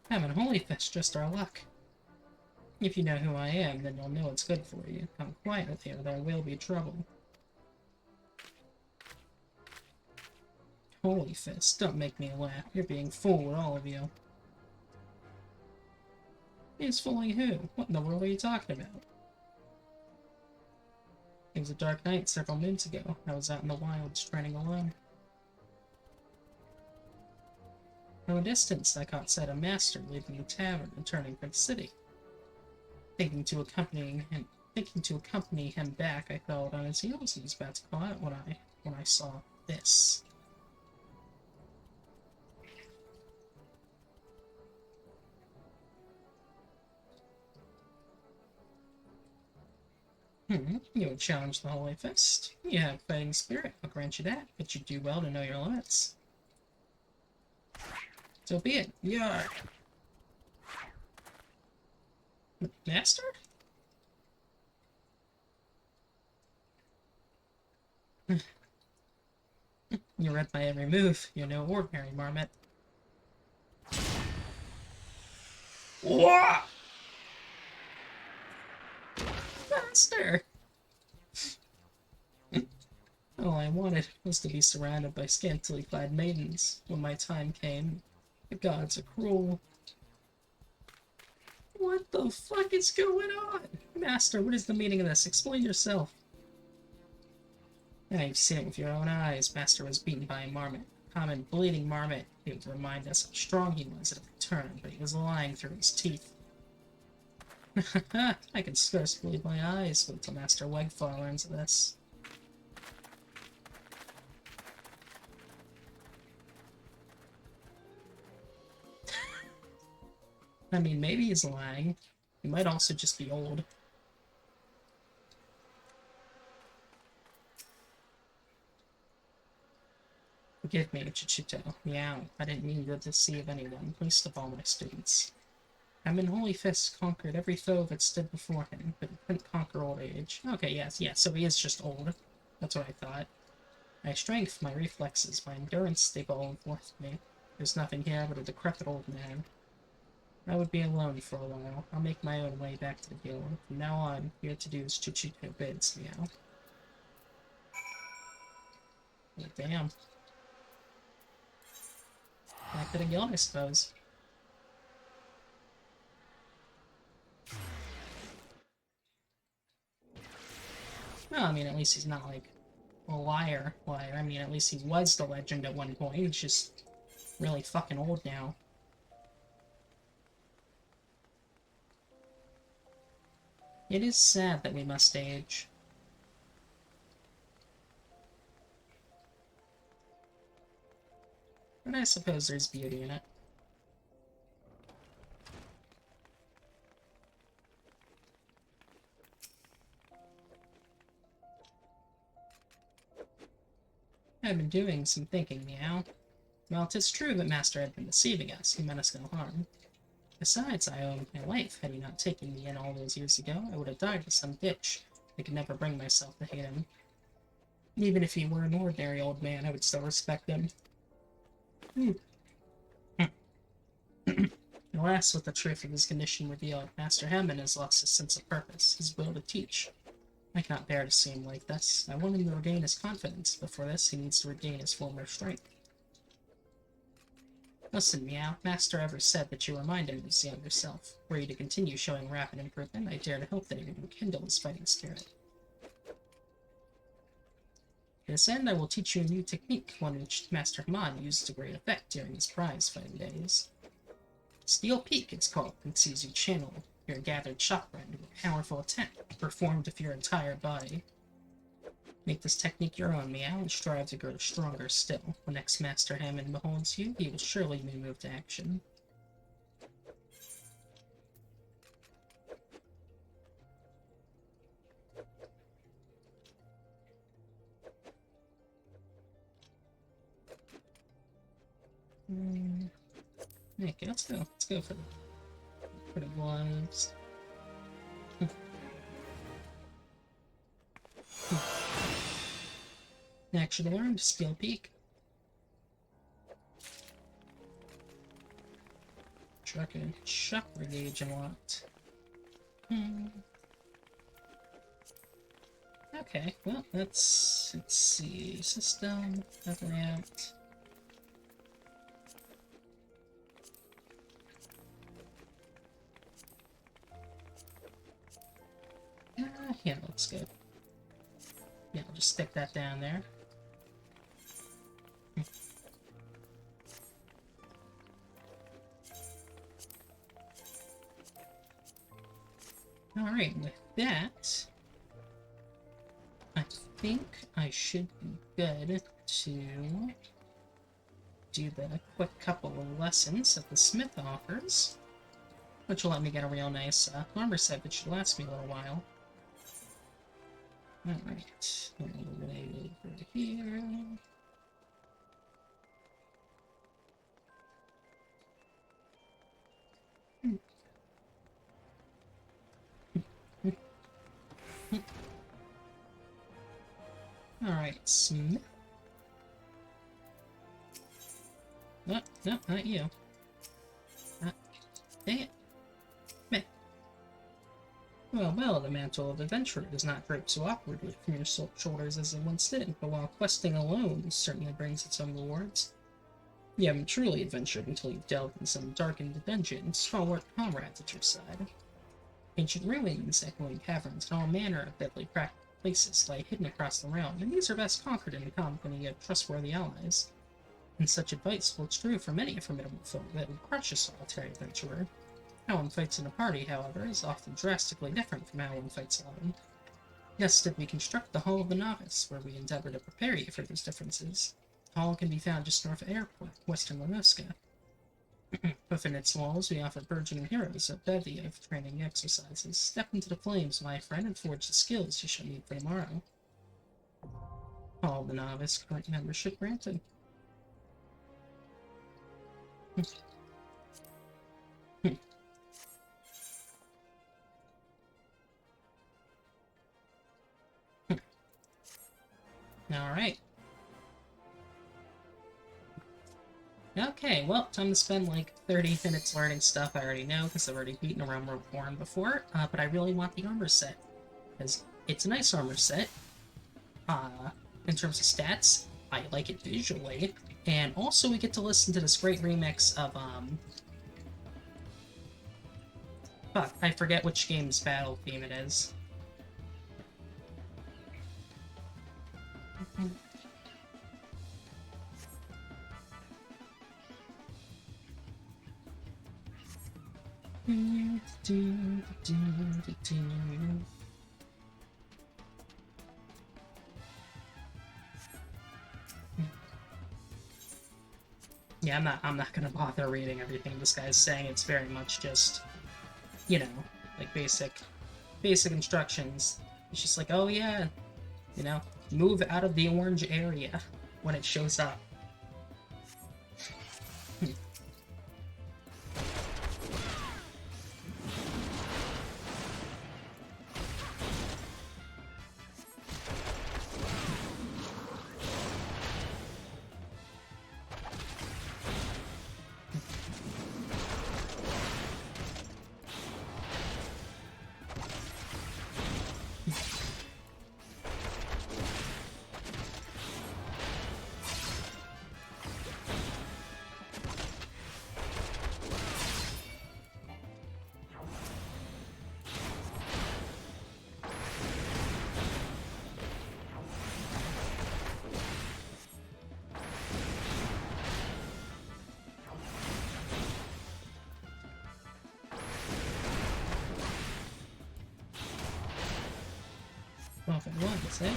Having Holy Fist, just our luck. If you know who I am, then you'll know it's good for you. Come quietly, or there will be trouble. Holy Fist, don't make me laugh. You're being fooled, all of you. He's fooling who? What in the world are you talking about? It was a dark night several moons ago. I was out in the wilds, training alone. From a distance, I caught sight of Master leaving the tavern and turning for the city. Thinking to accompany him back, I followed on his heels and was about to call out when I saw this. You would challenge the Holy Fist. You have fighting spirit, I'll grant you that, but you do well to know your limits. So be it. Yar! Master? You read my every move. You're no ordinary marmot. Whoa! Master! All I wanted was to be surrounded by scantily clad maidens. When my time came, the gods are cruel. What the fuck is going on? Master, what is the meaning of this? Explain yourself. Yeah, you've seen it with your own eyes. Master was beaten by a marmot. Common bleeding marmot. He would remind us how strong he was at a turn, but he was lying through his teeth. I can scarce believe my eyes. Wait till Master Wegfall learns of this. I mean, maybe he's lying. He might also just be old. Forgive me, Chichito. Meow. I didn't mean to deceive anyone, least of all my students. Hammond Holy Fist conquered every foe that stood before him, but he couldn't conquer old age. Okay, yes, so he is just old. That's what I thought. My strength, my reflexes, my endurance, they've all worth me. There's nothing here but a decrepit old man. I would be alone for a while. I'll make my own way back to the guild. From now on, here to do as Chichito bids, meow. Oh, damn. Back to the guild, I suppose. Well, I mean, at least he's not, like, a liar. I mean, at least he was the legend at one point. He's just really fucking old now. It is sad that we must age. But I suppose there's beauty in it. I've been doing some thinking, meow. Well, 'tis true that Master had been deceiving us. He meant us no harm. Besides, I owe him my life. Had he not taken me in all those years ago, I would have died in some ditch. I could never bring myself to hate him. Even if he were an ordinary old man, I would still respect him. Alas, with the truth of his condition revealed, Master Hammond has lost his sense of purpose, his will to teach. I cannot bear to see him like this. I want him to regain his confidence, but for this he needs to regain his former strength. Listen, Meow, Master ever said that you remind him of his younger self. Were you to continue showing rapid improvement, I dare to hope that he would rekindle his fighting spirit. To this end, I will teach you a new technique, one which Master Hamon used to great effect during his prize fighting days. Steel Peak, it's called, and sees you channel your gathered chakra into a powerful attack, performed with your entire body. Make this technique your own, Meow, and strive to grow stronger still. When next Master Hammond beholds you, he will surely be moved to action. Okay, let's go. Let's go for the gloves. Action learned, Steel Peak. Chakra gauge unlocked. Okay, well, let's see. System, definitely out. Yeah, looks good. Yeah, I'll just stick that down there. Alright, with that, I think I should be good to do the quick couple of lessons that the smith offers, which will let me get a real nice armor set that should last me a little while. Alright, all the way over here. Alright, Smith. No, not you. Dang it. Well, the mantle of adventurer does not drape so awkwardly from your shoulders as it once did, but while questing alone certainly brings its own rewards. You haven't truly adventured until you've delved in some darkened dungeon, stalwart comrades at your side. Ancient ruins, echoing caverns, and all manner of deadly places lie hidden across the realm, and these are best conquered in the company of trustworthy allies. And such advice holds true for many a formidable foe that would crush a solitary adventurer. How one fights in a party, however, is often drastically different from how one fights alone. Thus did we construct the Hall of the Novice, where we endeavor to prepare you for those differences. The hall can be found just north of Airport, western Lanoska. Within its walls, we offer burgeoning heroes a bevy of training exercises. Step into the flames, my friend, and forge the skills you shall need for tomorrow. Hall of the Novice, current membership granted. Alright. Okay, well, time to spend like 30 minutes learning stuff I already know, because I've already beaten a Realm Reborn before, but I really want the armor set, because it's a nice armor set. In terms of stats, I like it visually, and also we get to listen to this great remix of, fuck, I forget which game's battle theme it is. Yeah, I'm not gonna bother reading everything this guy's saying. It's very much just, you know, like basic instructions. It's just like, oh yeah, you know, move out of the orange area when it shows up. Well, if it was, eh?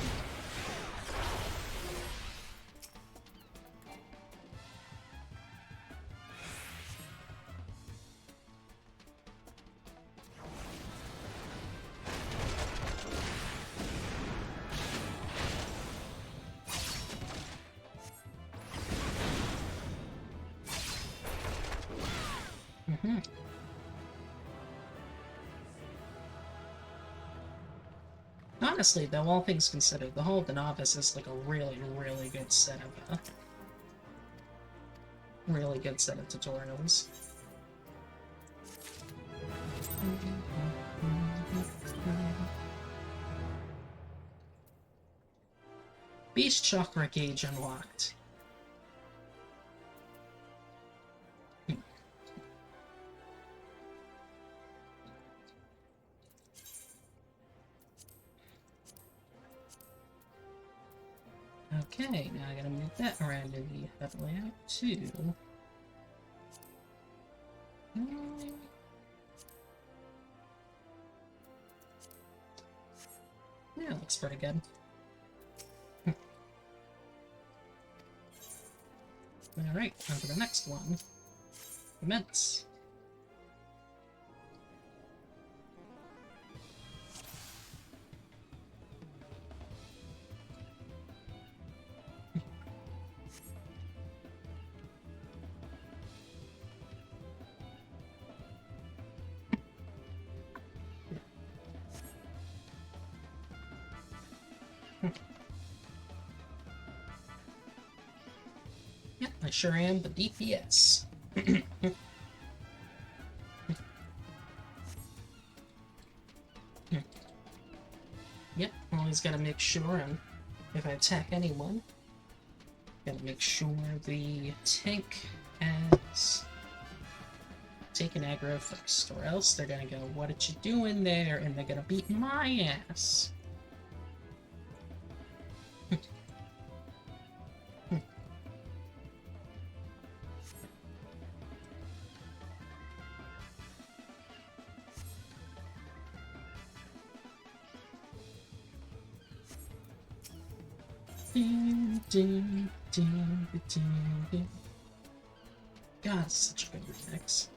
Honestly, though, all things considered, the Hall of the Novice is like a really, really good set of tutorials. Beast Chakra Gauge unlocked. Okay, now I gotta move that around in the other layout too. Yeah, looks pretty good. Alright, on to the next one. Immense. Yep, I sure am the DPS. Always gotta make sure if I attack anyone, gotta make sure the tank has taken aggro first, or else they're gonna go, "What did you do in there?" and they're gonna beat my ass. God, it's such a good remix.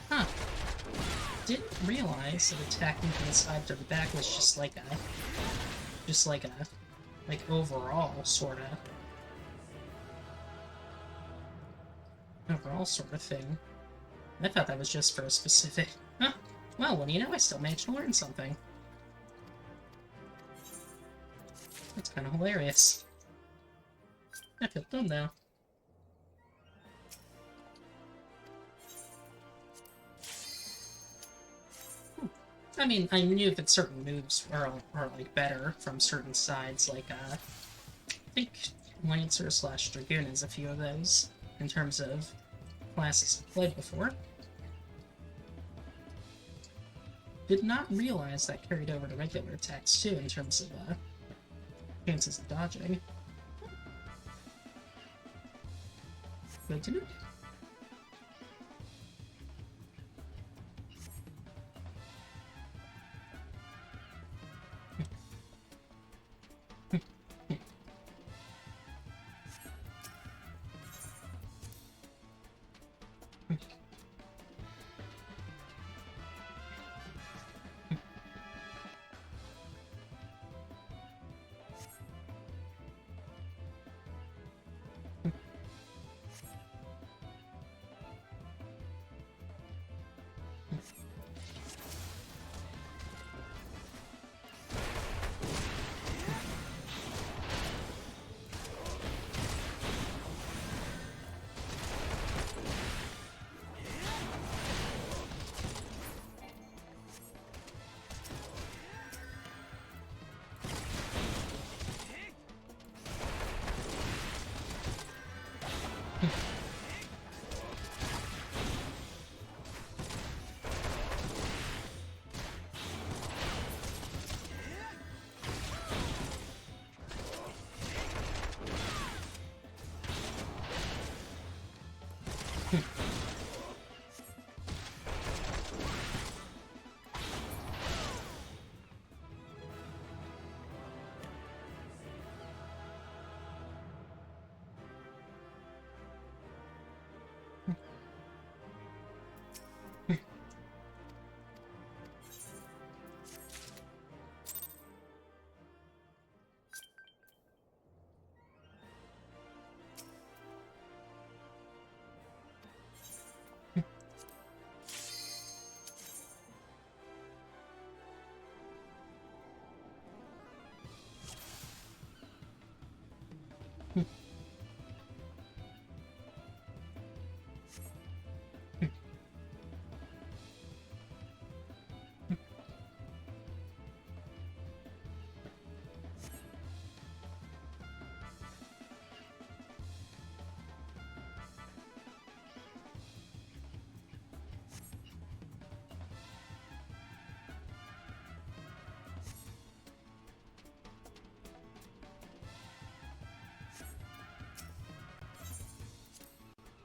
Huh. Didn't realize that attacking from the side to the back was just like overall sort of thing. I thought that was just for a specific. Huh. Well, you know, I still managed to learn something. That's kind of hilarious. I feel dumb now. I mean, I knew that certain moves are like better from certain sides, like I think Lancer / Dragoon has a few of those in terms of classes I've played before. Did not realize that carried over to regular attacks too in terms of chances of dodging. Good to know.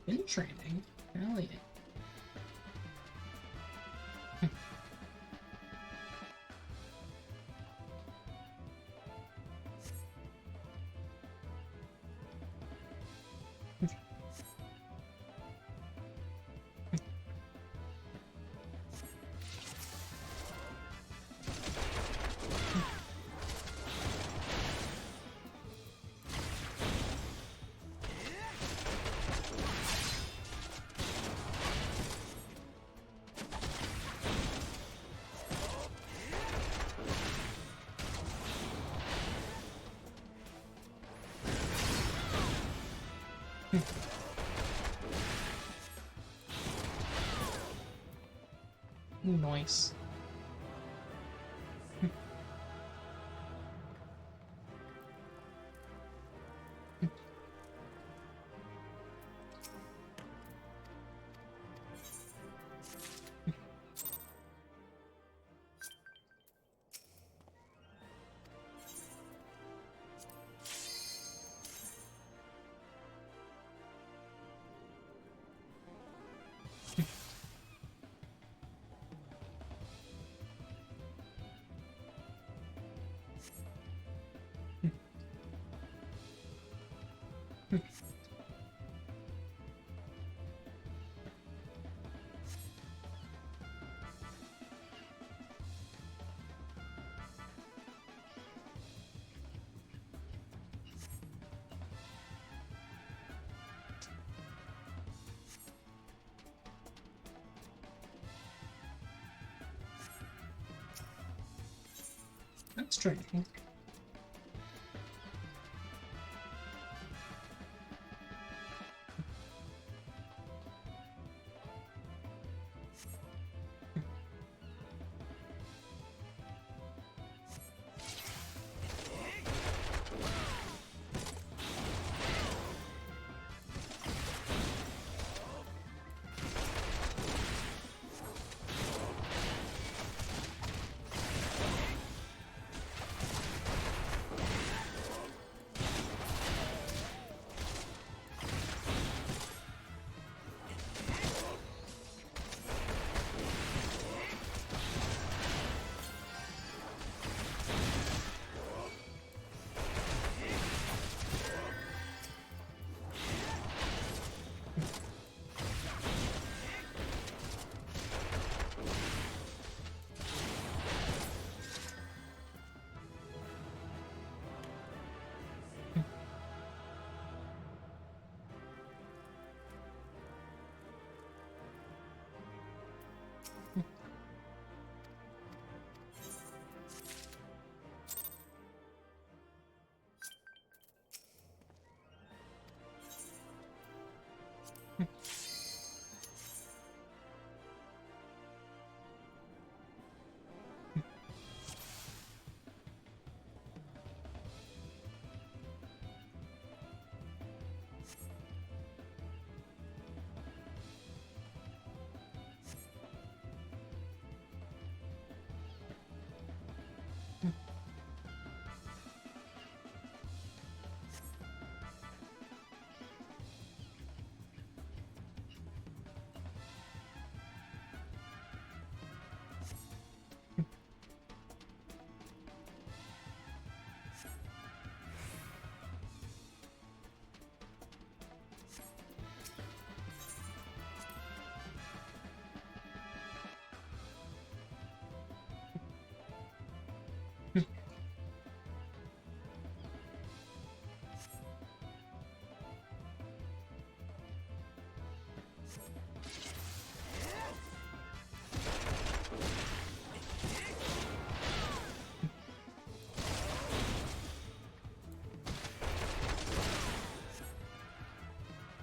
In training? Hell yeah. Nice. That's true.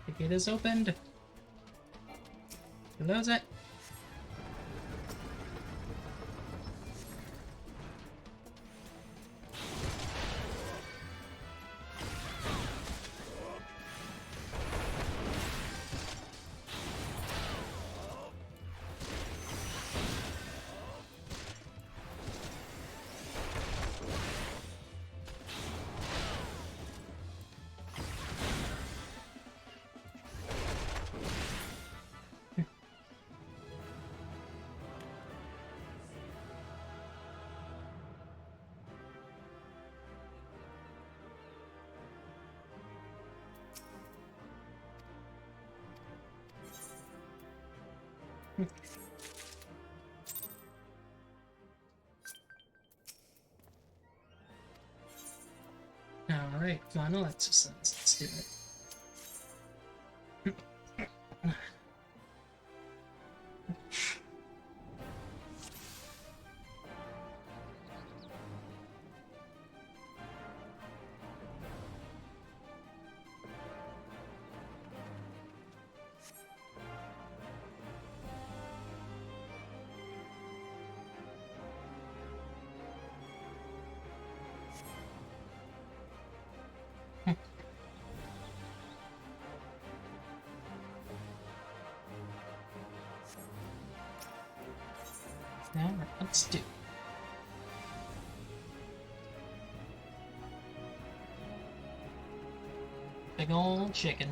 The gate is opened. Close it. Alright, final exercise. Let's do it. Let's do. Big ol' chicken.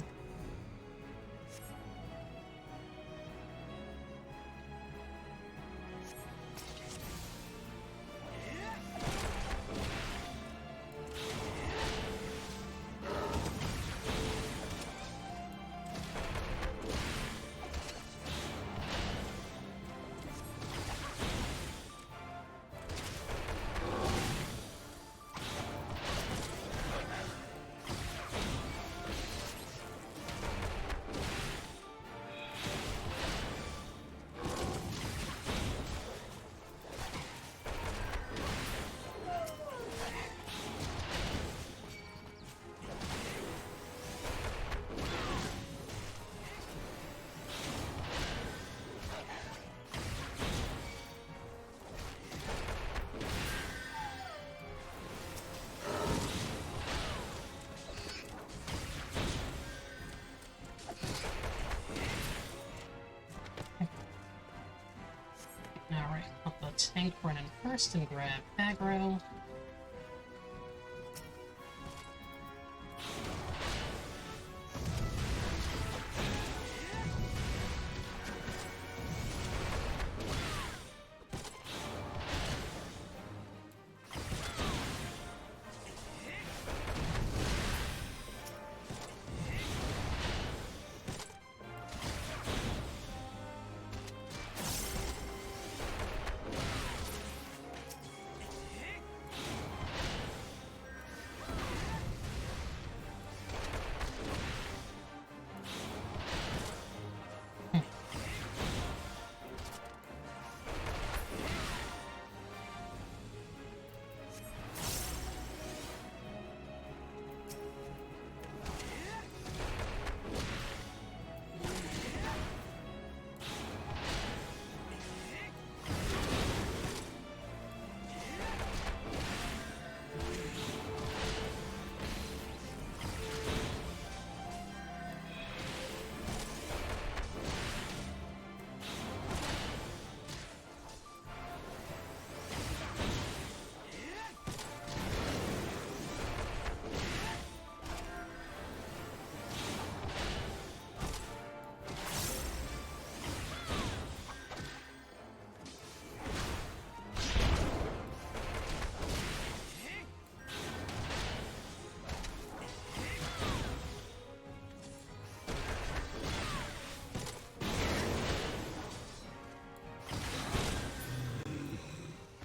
Alright, put the tank run in first and grab aggro.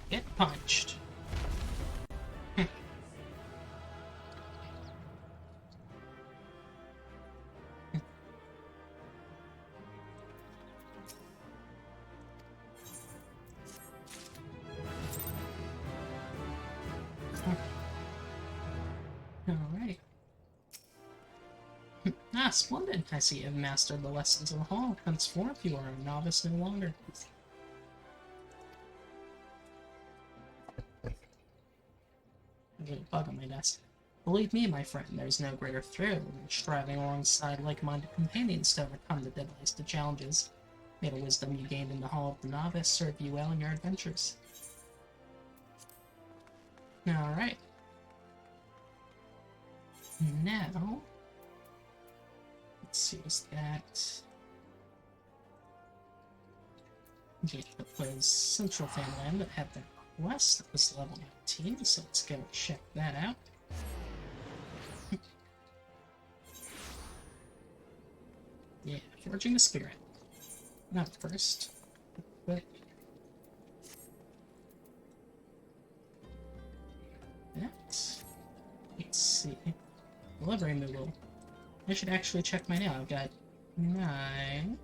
Get punched. Alright. Ah, splendid. I see you've mastered the lessons of the hall. Henceforth, you are a novice no longer. There's a bug on my desk. Believe me, my friend, there's no greater thrill than striving alongside like-minded companions to overcome the deadliest of challenges. May the wisdom you gained in the Hall of the Novice serve you well in your adventures. Alright. Now... let's see, what's that? Okay, that was Central Family that had that quest that was level 19, so let's go check that out. Yeah, Forging the Spirit. Not first, but... that... let's see... delivery Moogle. I should actually check my nail. I've got 9...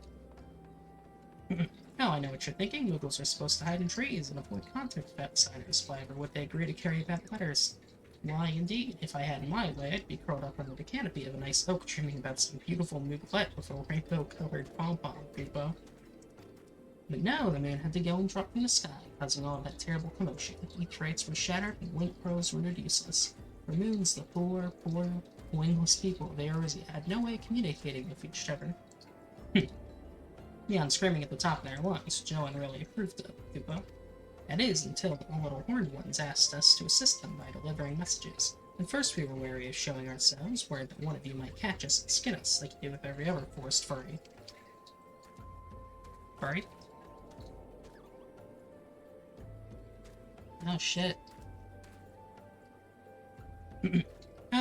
Now I know what you're thinking. Moogles are supposed to hide in trees and avoid contact with outsiders. Why ever would they agree to carry bent letters? Why, indeed. If I had my way, I'd be curled up under the canopy of a nice oak dreaming about some beautiful mooglet with a rainbow-colored pom-pom, Pupo. But no, the moon had to go and drop from the sky, causing all of that terrible commotion. Each rates were shattered, and link crows rendered useless. For moons, the poor, wingless people of Eorzea had no way of communicating with each other. Beyond screaming at the top of their lungs, Joan really approved of Pupo. That is, until the little horned ones asked us to assist them by delivering messages. At first we were wary of showing ourselves, worried that one of you might catch us and skin us, like you do with every other forest furry. Furry? Oh shit.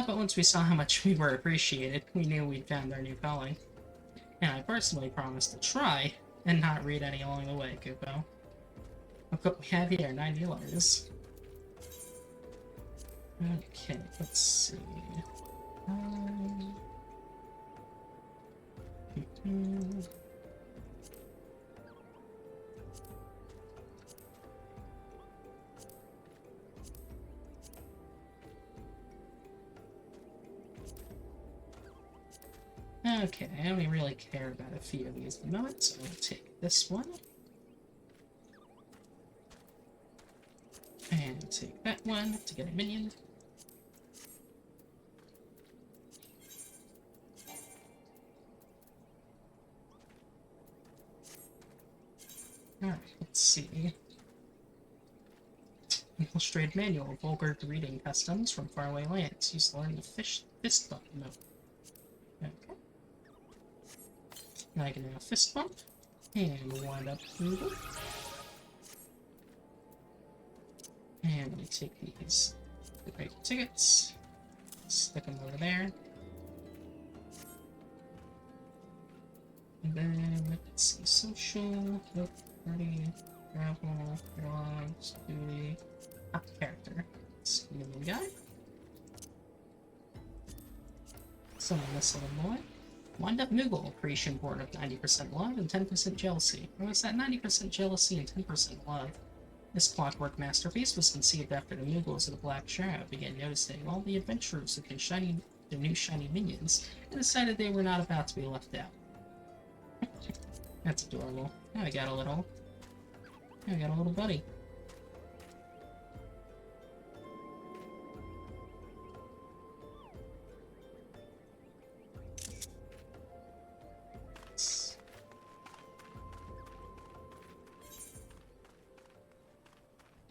But once we saw how much we were appreciated, we knew we'd found our new calling. And I personally promised to try and not read any along the way, Kupo. Look what we have here, 90 letters. Okay, let's see. Okay, I only really care about a few of these at the moment, so I'll take this one. And take that one to get a minion. Alright, let's see. Illustrated manual of vulgar greeting customs from faraway lands. Used to learn the fist bump note. Okay. Now I can do a fist bump. And wind up Google. And let me take these great tickets. Stick them over there. And then, let's see, social, nope, party, travel, dogs, duty, character. Let's see, the new guy. Summon this little boy. Wind up Moogle, creation born of 90% love and 10% jealousy. Or was that 90% jealousy and 10% love? This clockwork masterpiece was conceived after the Moogles of the Black Shroud began noticing all the adventurers with their new shiny minions, and decided they were not about to be left out. That's adorable. Now we got a little buddy.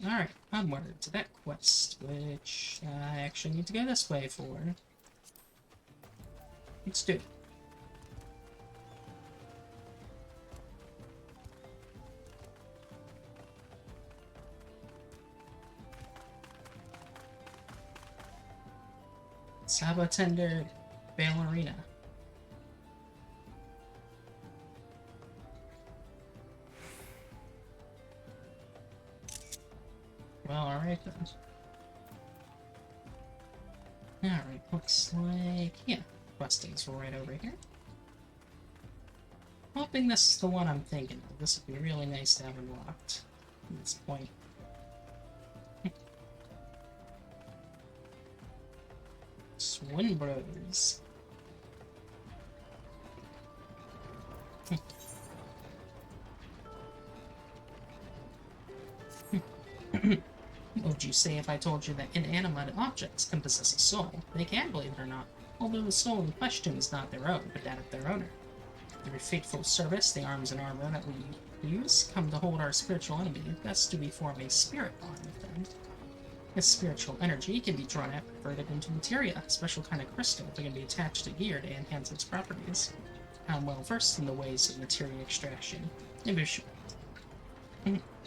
Alright, onward to that quest, which I actually need to go this way for. Let's do it. Sabo Tender Ballerina. Well, alright then. Alright, looks like... yeah, questing's right over here. Hoping this is the one I'm thinking of. This would be really nice to have unlocked at this point. Swin Bros. What would you say if I told you that inanimate objects can possess a soul? They can, believe it or not, although the soul in question is not their own, but that of their owner. Through faithful service, the arms and armor that we use come to hold our spiritual enemy. Thus do we form a spirit bond with them. This spiritual energy can be drawn out and converted into materia, a special kind of crystal that can be attached to gear to enhance its properties. I'm well versed in the ways of materia extraction.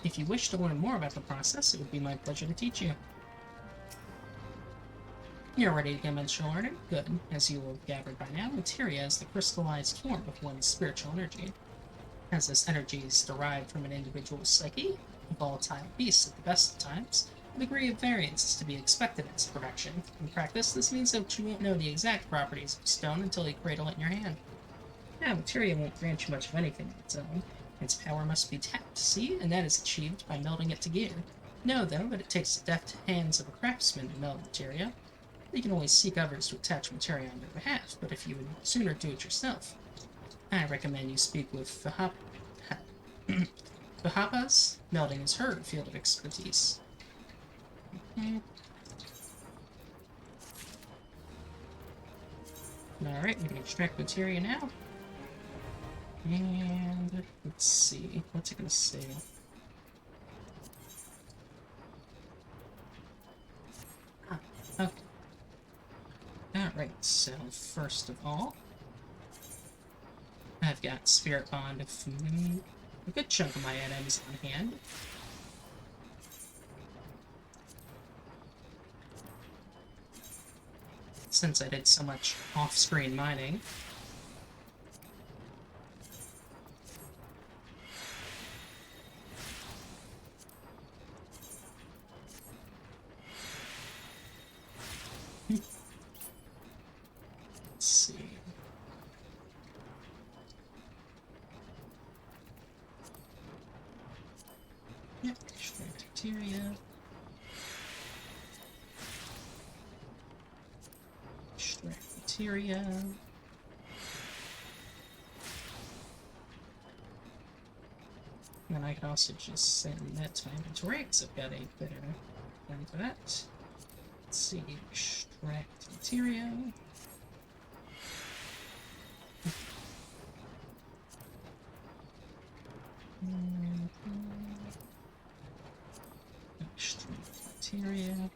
If you wish to learn more about the process, it would be my pleasure to teach you. You're ready to commence your learning? Good. As you will have gathered by now, materia is the crystallized form of one's spiritual energy. As this energy is derived from an individual's psyche, a volatile beast at the best of times, a degree of variance is to be expected in its production. In practice, this means that you won't know the exact properties of stone until you cradle it in your hand. Now, materia won't grant you much of anything on its own. Its power must be tapped, see? And that is achieved by melting it to gear. Know, though, that it takes the deft hands of a craftsman to melt materia. You can always seek others to attach materia on your behalf, but if you would sooner do it yourself, I recommend you speak with Fahapas. Melting is her field of expertise. Alright, we can extract materia now. And let's see, what's it gonna say? So, first of all, I've got Spirit Bond of a good chunk of my items on hand. Since I did so much off-screen mining. Let's see. Yep, extract Materia. Extract Materia. And then I could also just send that to my inventory, because I've got a better plan for that. Let's see, extract Materia. Extract Materia.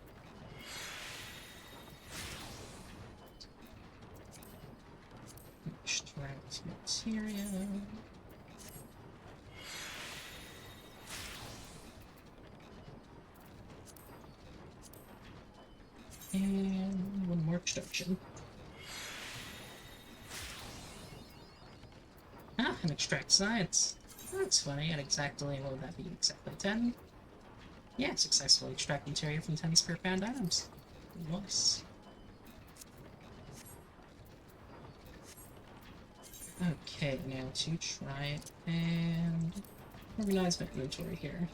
Extract Materia. And one more extraction. Ah, and extract science. That's funny, and exactly, what would that be? Exactly 10? Yeah, successfully extract materia from 10 spirit bound items. Nice. Okay, now to try and organize my inventory here.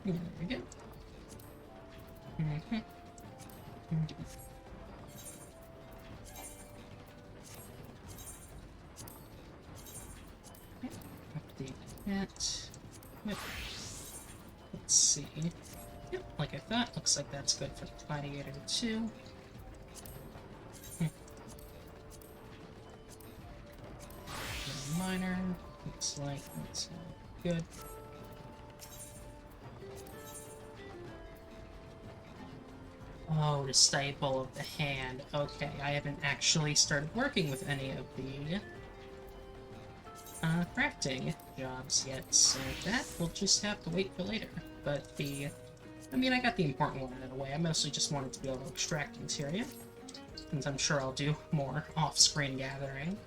There we go. Update that. Yep. Let's see. Yep, like I thought, looks like that's good for Gladiator 2. Miner, looks like that's good. Oh, the staple of the hand. Okay, I haven't actually started working with any of the crafting jobs yet, so that will just have to wait for later. But I mean, I got the important one out of the way. I mostly just wanted to be able to extract materia, since I'm sure I'll do more off-screen gathering.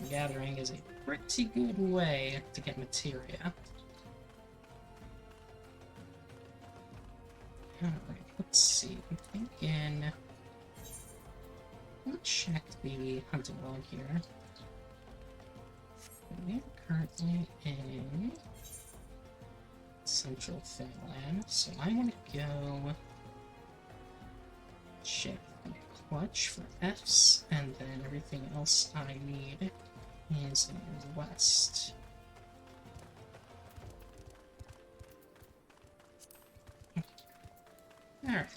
Gathering is a pretty good way to get materia. Alright, let's see. I'm thinking... Let's check the hunting log here. We're currently in Central Fairyland, so I want to go check the clutch for Fs, and then everything else I need is in the west. Alright.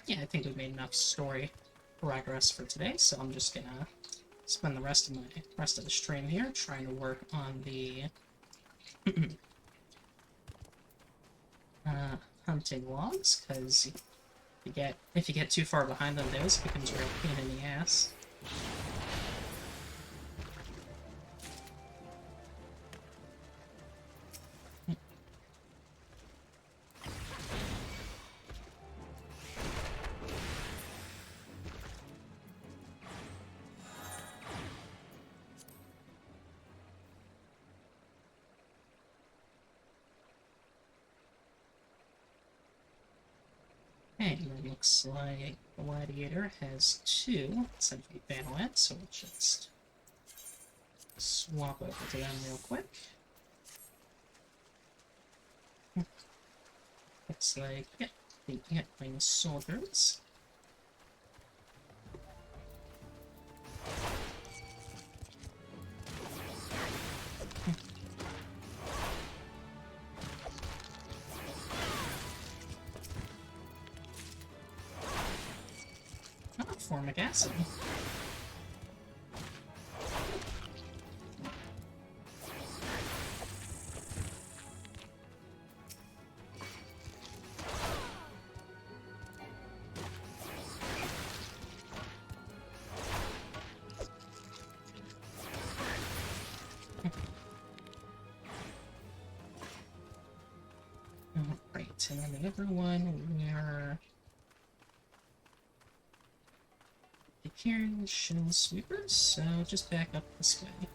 Yeah, I think we've made enough story progress for today, so I'm just gonna spend the rest of the stream here trying to work on the hunting logs, because if you get too far behind on those, it becomes a real pain in the ass. And it looks like Gladiator has 2 central bandwidth, so we'll just swap over to them real quick. Looks like, yeah, the Antling Soldiers. formic acid. Alright, and then the other one where the Kieran Shell Sweepers, so just back up this way.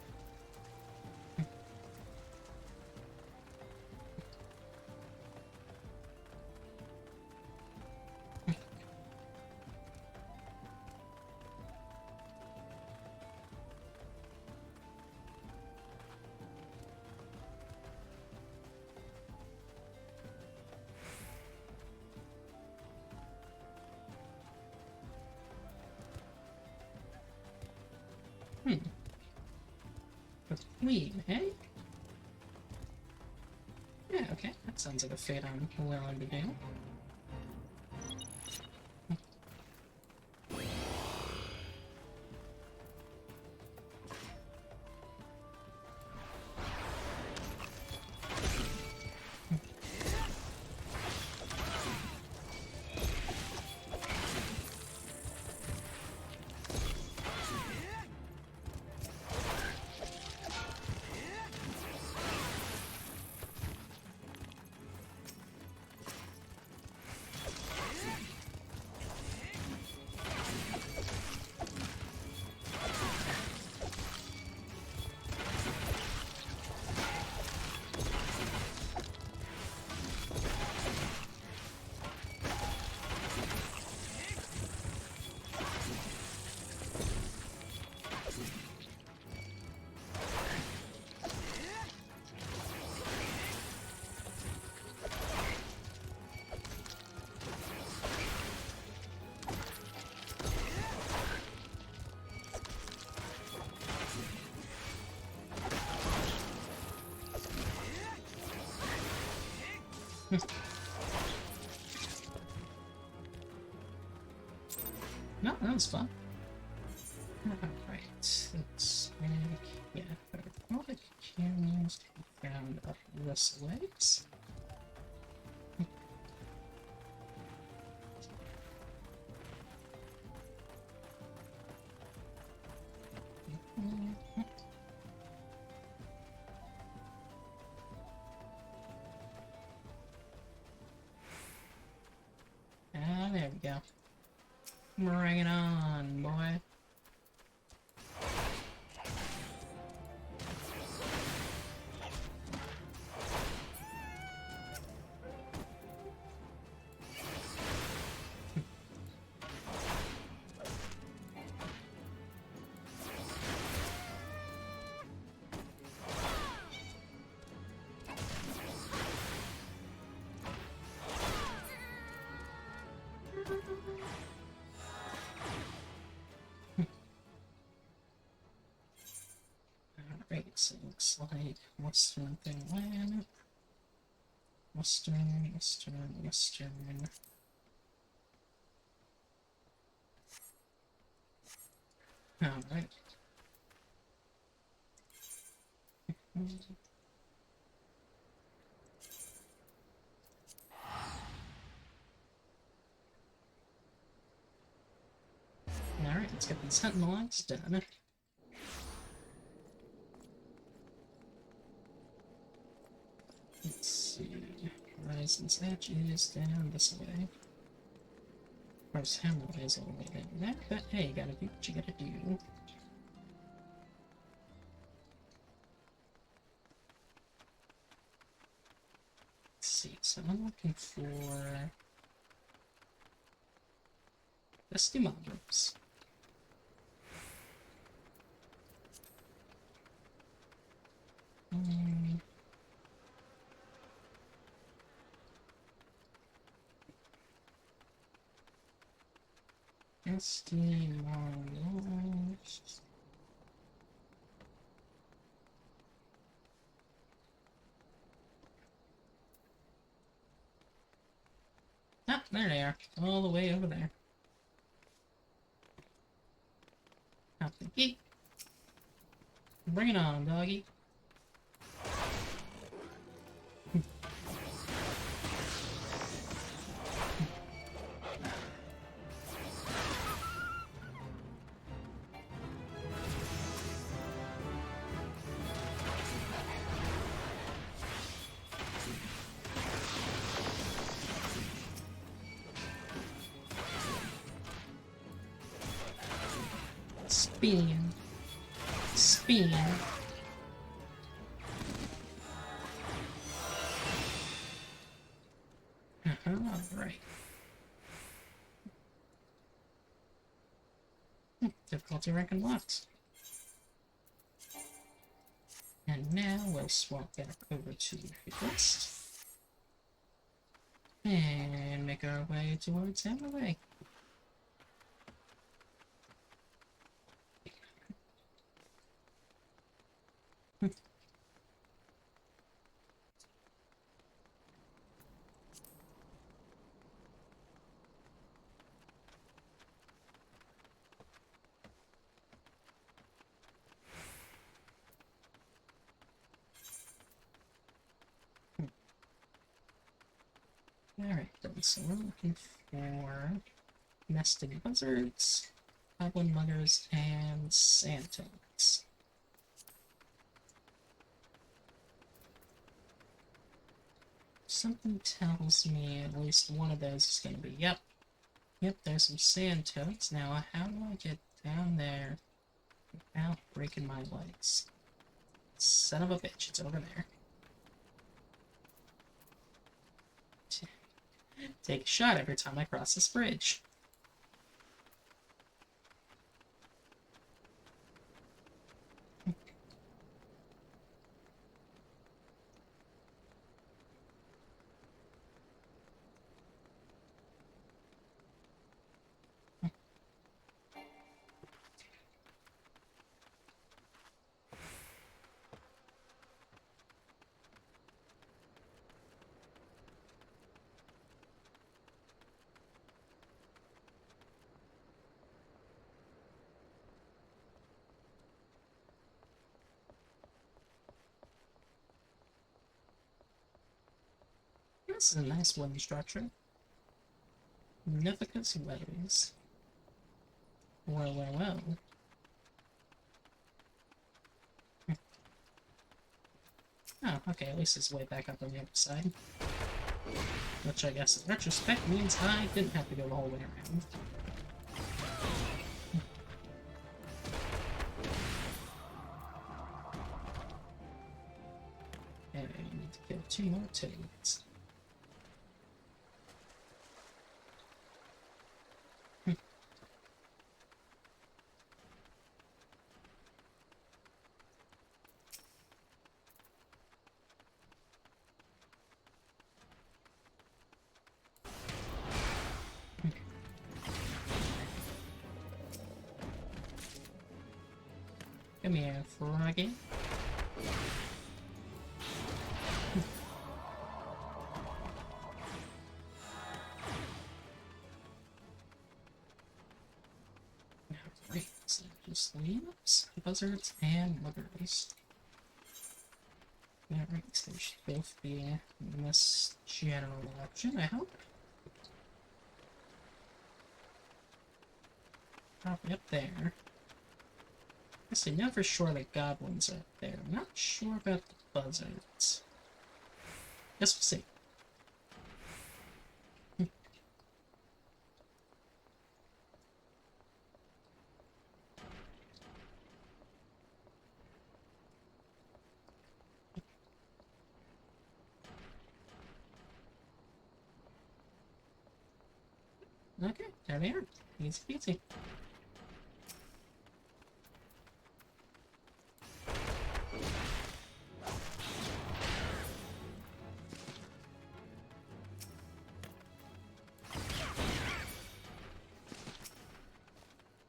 With Queen, eh? Yeah, okay, that sounds like a fate I'm willing to do. No, that was fun. Alright, looks like, yeah, all the canyons can be found up this ways. Ah, there we go. Bring it on, boy. Alright, so it looks like Western Finland. Western. Alright. Alright, let's get these hunting logs done. Let's see. Horizon's Edge is down this way. Of course, Hamlet is all the way down there, but hey, you gotta do what you gotta do. Let's see, so I'm looking for dusty mobs. Dusty mobs. Ah, there they are, all the way over there. Yeet. Bring it on, doggy. Spin. Spin. Alright. Difficulty rank unlocked. And now we'll swap back over to the quest. And make our way towards Hammerway. Alright then, so we're looking for nesting buzzards, goblin muggers, and sand toads. Something tells me at least one of those is going to be, yep, there's some sand toads. Now, how do I get down there without breaking my legs? Son of a bitch, it's over there. Take a shot every time I cross this bridge. This is a nice wooden structure. Magnificent weathers. Well, well, well. Oh, okay, at least it's way back up on the other side. Which I guess in retrospect means I didn't have to go the whole way around. Okay, I need to kill 2 more toads. Come here, froggy. Great, so just leaves, buzzards, and muggers. Alright, they should both be in this general direction, I hope. Probably up there. I know for sure the goblins are up there. I'm not sure about the buzzards. Guess we'll see. Okay, there they are. Easy peasy.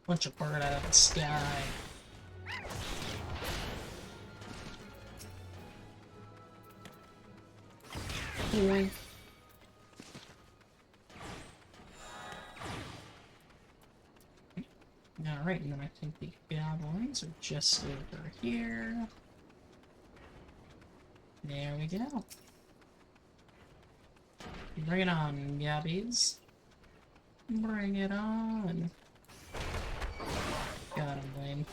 Bunch of bird out of the sky. Boing. Alright, and then I think the goblins are just over here. There we go. Bring it on, yabbies. Bring it on. Got him, Lane.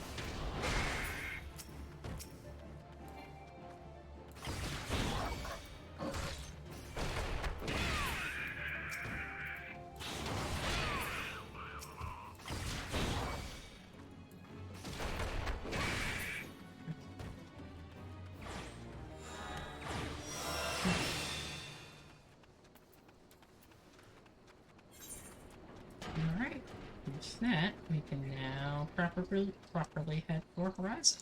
Alright, with that, we can now properly head for Horizon.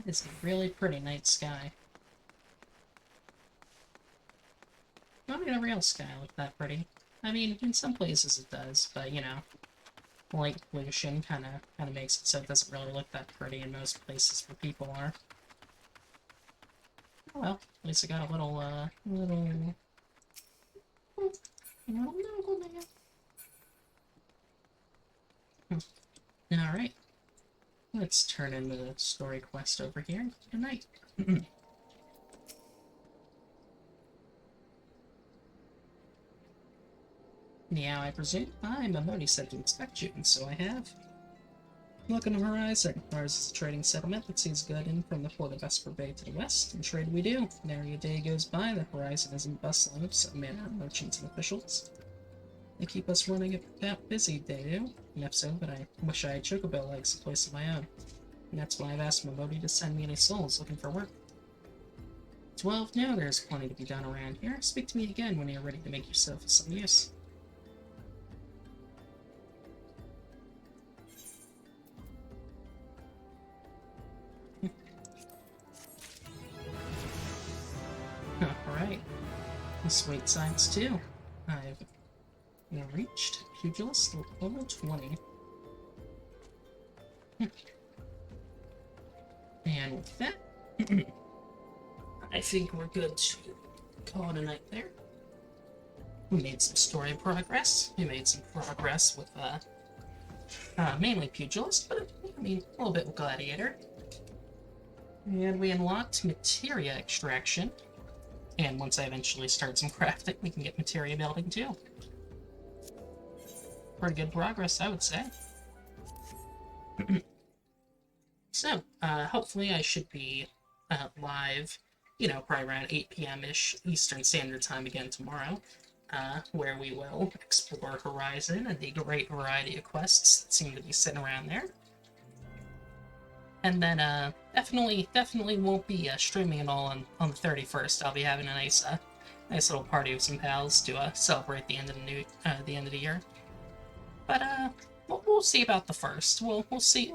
It's a really pretty night sky. Not even a real sky look that pretty. I mean, in some places it does, but you know, light pollution kind of makes it so it doesn't really look that pretty in most places where people are. Oh well, at least I got a little little noble man. Alright. Let's turn in the story quest over here. Good night. Meow, I presume? I'm Mamoni said to inspect you, and so I have. Look on the horizon. Ours is a trading settlement that sees good in from the port of Vesper Bay to the west, and trade we do. Nary a day goes by, the horizon isn't bustling with some manner of merchants and officials. They keep us running about busy, they do. And if so, but I wish I had chocobo legs, a place of my own. And that's why I've asked Mamoni to send me any souls looking for work. 12 no, there's plenty to be done around here. Speak to me again when you're ready to make yourself of some use. Alright. Sweet science too. I've reached Pugilist level 20. And with that, I think we're good to call it a night there. We made some story progress. We made some progress with, mainly Pugilist, but, I mean, a little bit with Gladiator. And we unlocked Materia extraction. And once I eventually start some crafting, we can get Materia building too. Pretty good progress, I would say. So, hopefully I should be live, you know, probably around 8 p.m.-ish Eastern Standard Time again tomorrow, where we will explore Horizon and the great variety of quests that seem to be sitting around there. And then, definitely won't be streaming it all on the 31st. I'll be having a nice little party with some pals to celebrate the end of the end of the year. But we'll see about the first. We'll see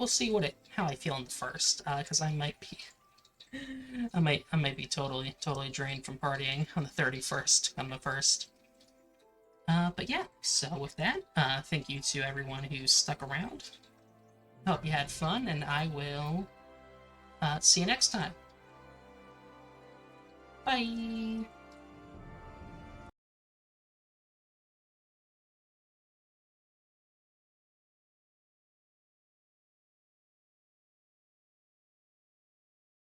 how I feel in the first. Because I might be totally drained from partying on the 31st on the first. But yeah. So with that, thank you to everyone who stuck around. Hope you had fun, and I will see you next time. Bye!